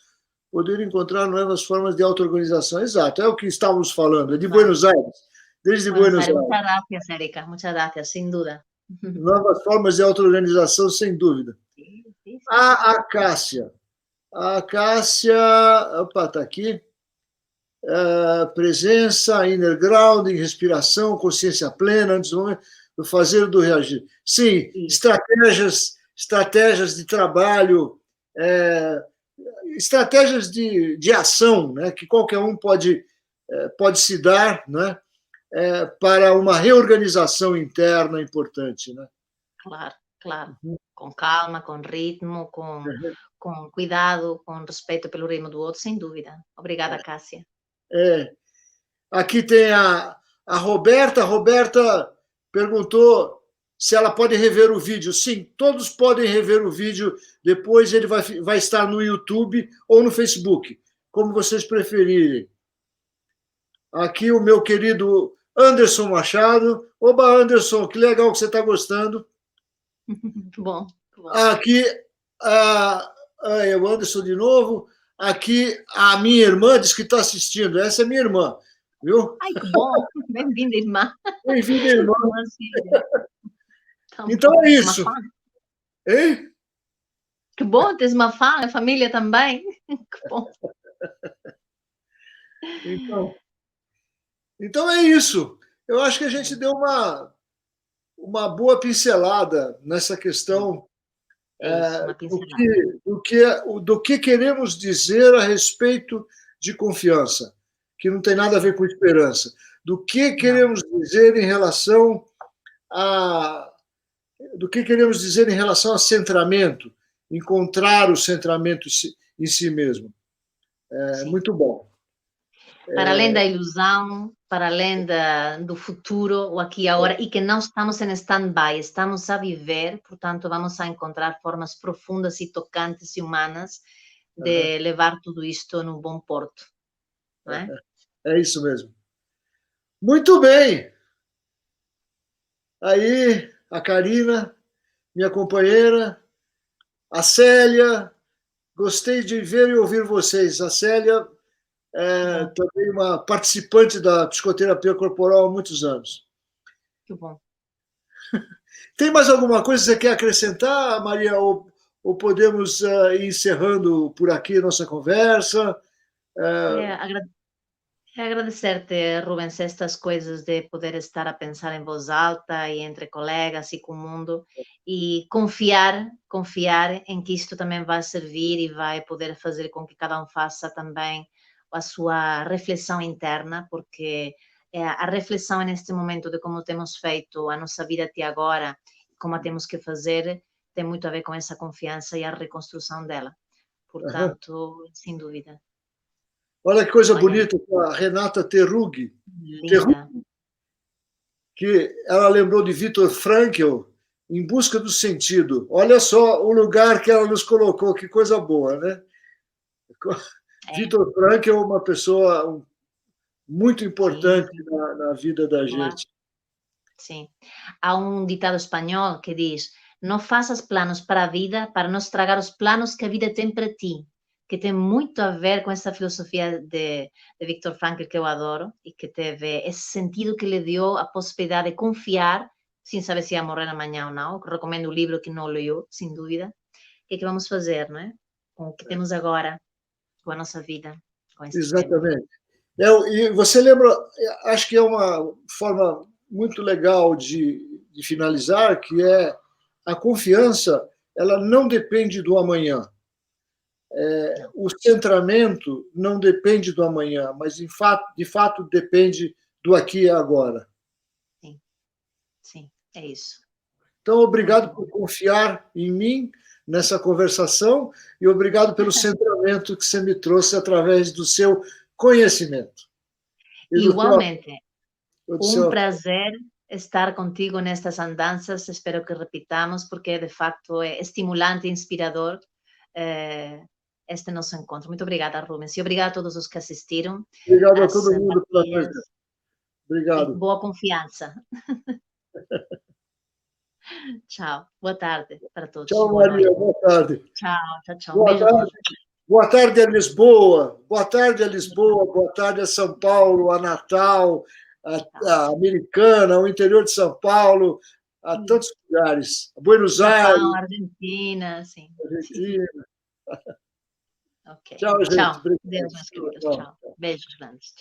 poder encontrar novas formas de auto-organização. Exato, é o que estávamos falando, é de Buenos Aires, desde Buenos Aires. Muchas gracias, Erika, muchas gracias, sin duda. Novas formas de auto-organização, sem dúvida. Sí, sí, sí, A Acácia. A Acácia, opa, está aqui. Presença, inner grounding, respiração, consciência plena, antes do fazer do reagir. Sim, estratégias de trabalho, estratégias de ação, né, que qualquer um pode se dar, né, para uma reorganização interna importante. Né? Claro, claro. Com calma, com ritmo, com cuidado, com respeito pelo ritmo do outro, sem dúvida. Obrigada, Cássia. Aqui tem a Roberta. A Roberta perguntou se ela pode rever o vídeo. Sim, todos podem rever o vídeo. Depois ele vai estar no YouTube ou no Facebook, como vocês preferirem. Aqui o meu querido Anderson Machado. Oba, Anderson, que legal que você está gostando. Muito bom. Aqui, o Anderson de novo. Aqui, a minha irmã diz que está assistindo. Essa é minha irmã, viu? Ai, que bom! Bem-vinda, irmã. Bem-vinda, irmã. Então é isso. Hein? Que bom, tens uma fã, a família também. Que bom. Então é isso. Eu acho que a gente deu uma boa pincelada nessa questão do que queremos dizer a respeito de confiança, que não tem nada a ver com esperança. Do que queremos dizer em relação a centramento, encontrar o centramento em si mesmo. Muito bom. Para além da ilusão, para além do futuro, o aqui e agora, e que não estamos em stand-by, estamos a viver, portanto, vamos a encontrar formas profundas e tocantes e humanas de levar tudo isto num bom porto. Não é? É isso mesmo. Muito bem. Aí, a Karina, minha companheira, a Célia, gostei de ver e ouvir vocês. A Célia também uma participante da psicoterapia corporal há muitos anos. Que bom. Tem mais alguma coisa que você quer acrescentar, Maria? Ou podemos ir encerrando por aqui a nossa conversa? Agradecer-te, Rubens, estas coisas de poder estar a pensar em voz alta e entre colegas e com o mundo e confiar em que isto também vai servir e vai poder fazer com que cada um faça também a sua reflexão interna, porque a reflexão neste momento de como temos feito a nossa vida até agora, como a temos que fazer, tem muito a ver com essa confiança e a reconstrução dela. Portanto, sem dúvida. Olha que coisa bonita, a Renata Terrughi, que ela lembrou de Viktor Frankl, Em Busca do Sentido. Olha só o lugar que ela nos colocou, que coisa boa, né? Viktor Frankl é uma pessoa muito importante na vida da gente. Sim. Há ditado espanhol que diz: não faças planos para a vida para não estragar os planos que a vida tem para ti, que tem muito a ver com essa filosofia de Viktor Frankl que eu adoro e que teve esse sentido que lhe deu a possibilidade de confiar sem saber se ia morrer amanhã ou não. Recomendo o livro que não leu, sem dúvida. O que é que vamos fazer, não é? Com o que temos agora, com a nossa vida. Com Exatamente. E você lembra, acho que é uma forma muito legal de finalizar, que é a confiança, ela não depende do amanhã. O centramento não depende do amanhã, mas de fato depende do aqui e agora. Sim, é isso. Então, obrigado por confiar em mim nessa conversação e obrigado pelo centramento que você me trouxe através do seu conhecimento. Igualmente, prazer estar contigo nestas andanças, espero que repitamos, porque de facto é estimulante e inspirador este nosso encontro. Muito obrigada, Rubens, e obrigada a todos os que assistiram. Obrigado a todo mundo pela presença. Obrigado. Boa confiança. Tchau. Boa tarde para todos. Tchau, Maria. Boa tarde. Tchau. Boa Beijo. tarde. Boa tarde a Lisboa. Boa tarde a Lisboa. Boa tarde a São Paulo, a Natal, a Americana, ao interior de São Paulo, a tantos lugares. A Buenos Aires. Japão, Argentina, sim. Argentina. Ok. Tchau, gente. Tchau. Obrigado. Deus, meus queridos. Tchau. Beijos grandes.